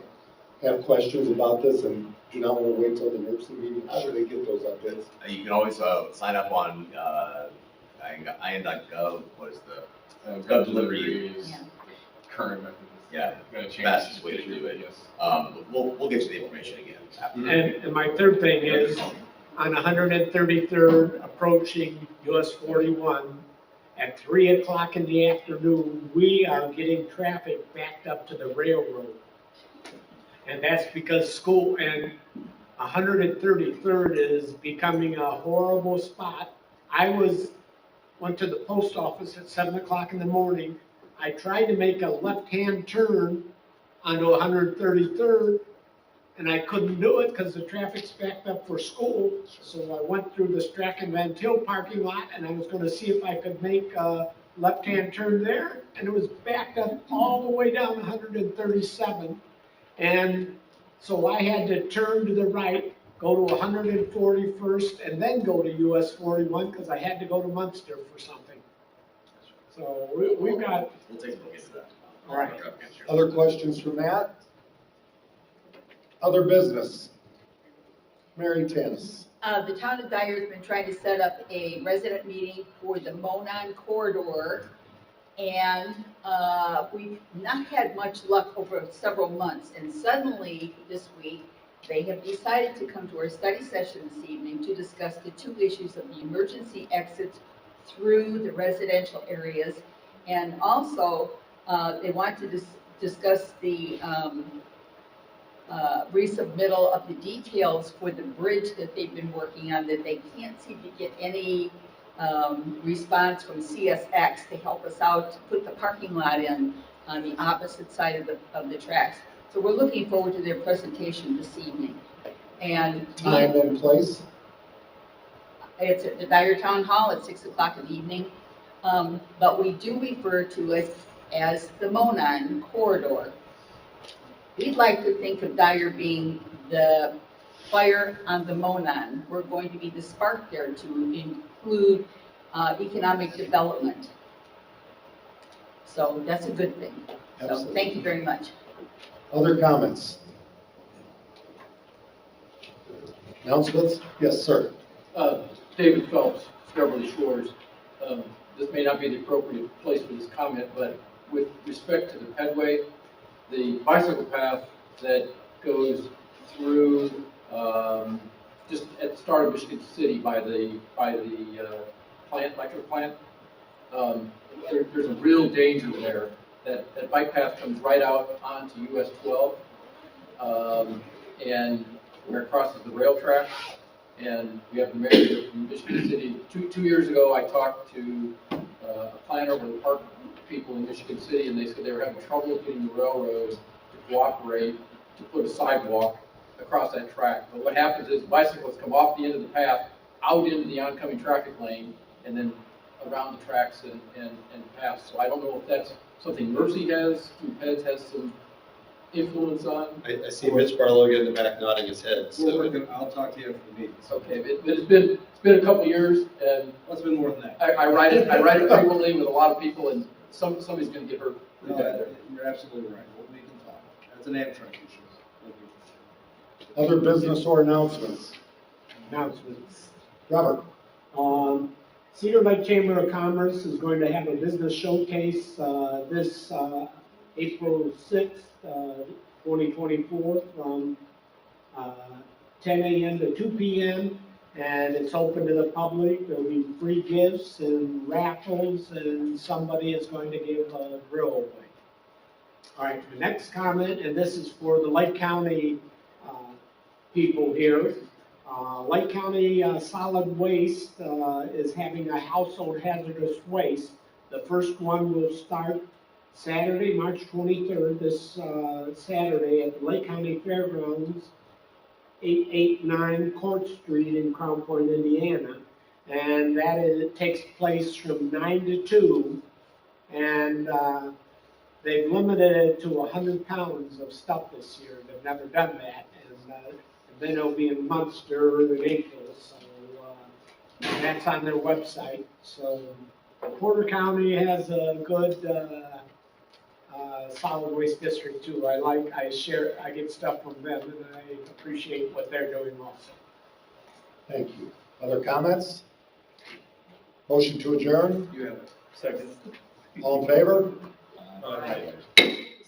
[SPEAKER 1] have questions about this and do not want to wait till the nursing meeting, how do they get those updates?
[SPEAKER 15] You can always sign up on IN.gov, what is the Gov delivery?
[SPEAKER 14] Yeah.
[SPEAKER 15] Current method. Yeah,
[SPEAKER 17] Gonna change
[SPEAKER 15] fastest way to do it.
[SPEAKER 17] Yes.
[SPEAKER 15] We'll get you the information again. after.
[SPEAKER 4] And my third thing is, on 133rd, approaching US 41, at 3 o'clock in the afternoon, we are getting traffic backed up to the railroad. And that's because school, and 133rd is becoming a horrible spot. Went to the post office at 7 o'clock in the morning. I tried to make a left-hand turn onto 133rd, and I couldn't do it because the traffic's backed up for school. So I went through the Strachan Van Til parking lot, and I was gonna see if I could make a left-hand turn there, and it was backed up all the way down 137. And so I had to turn to the right, go to 141st, and then go to US 41, because I had to go to Munster for something. So we've got,
[SPEAKER 15] We'll take a look into that.
[SPEAKER 4] all right.
[SPEAKER 1] Other questions for Matt? Other business? Mary Tanis.
[SPEAKER 14] The town of Dyer has been trying to set up a resident meeting for the Monon corridor. And we've not had much luck over several months. And suddenly this week, they have decided to come to our study session this evening to discuss the two issues of the emergency exits through the residential areas. And also, they want to discuss the resubmittal of the details for the bridge that they've been working on, that they can't seem to get any response from CSX to help us out to put the parking lot in on the opposite side of the tracks. So we're looking forward to their presentation this evening. And
[SPEAKER 1] Time and place?
[SPEAKER 14] it's at the Dyer Town Hall at 6 o'clock in the evening. But we do refer to it as the Monon corridor. We'd like to think of Dyer being the fire on the Monon. We're going to be the spark there to include economic development. So that's a good thing. So
[SPEAKER 1] Absolutely.
[SPEAKER 14] thank you very much.
[SPEAKER 1] Other comments? Announcements? Yes, sir.
[SPEAKER 20] David Phelps, Beverly Shores. This may not be the appropriate place for this comment, but with respect to the pedway, the bicycle path that goes through just at the start of Michigan City by the electric plant, there's a real danger there. That bike path comes right out onto US 12, and where it crosses the rail track. And we have the mayor from Michigan City. Two years ago, I talked to a planner with the park people in Michigan City, and they said they were having trouble getting the railroad to cooperate to put a sidewalk across that track. But what happens is bicyclists come off the end of the path, out into the oncoming traffic lane, and then around the tracks and pass. So I don't know if that's something Mercy has, through PEDS has some influence on.
[SPEAKER 6] I see Mitch Barlow in the back nodding his head, so.
[SPEAKER 8] I'll talk to you after the meeting.
[SPEAKER 20] Okay, but it's been a couple of years, and
[SPEAKER 8] It's been more than that.
[SPEAKER 20] I ride it frequently with a lot of people, and somebody's gonna get hurt.
[SPEAKER 8] No, you're absolutely right. We can talk. That's an Amtrak issue.
[SPEAKER 1] Other business or announcements?
[SPEAKER 4] Announcements.
[SPEAKER 1] Robert?
[SPEAKER 4] Cedar Lake Chamber of Commerce is going to have a business showcase this April 6th, 2024 from 10 a.m. to 2 p.m. And it's open to the public. There'll be free gifts and raffles, and somebody is going to give a grill away. All right, the next comment, and this is for the Lake County people here. Lake County Solid Waste is having a household hazardous waste. The first one will start Saturday, March 23rd, this Saturday at the Lake County Fairgrounds, 889 Court Street in Crown Point, Indiana. And it takes place from 9 to 2. And they've limited it to 100 pounds of stuff this year. They've never done that. And then it'll be in Munster in April. So that's on their website. So Porter County has a good solid waste district too. I get stuff from them and I appreciate what they're doing also.
[SPEAKER 1] Thank you. Other comments? Motion to adjourn?
[SPEAKER 7] You have it. Second.
[SPEAKER 1] All in favor?
[SPEAKER 7] Aye.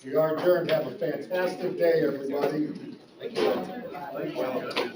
[SPEAKER 1] We are adjourned. Have a fantastic day, everybody.
[SPEAKER 15] Thank you.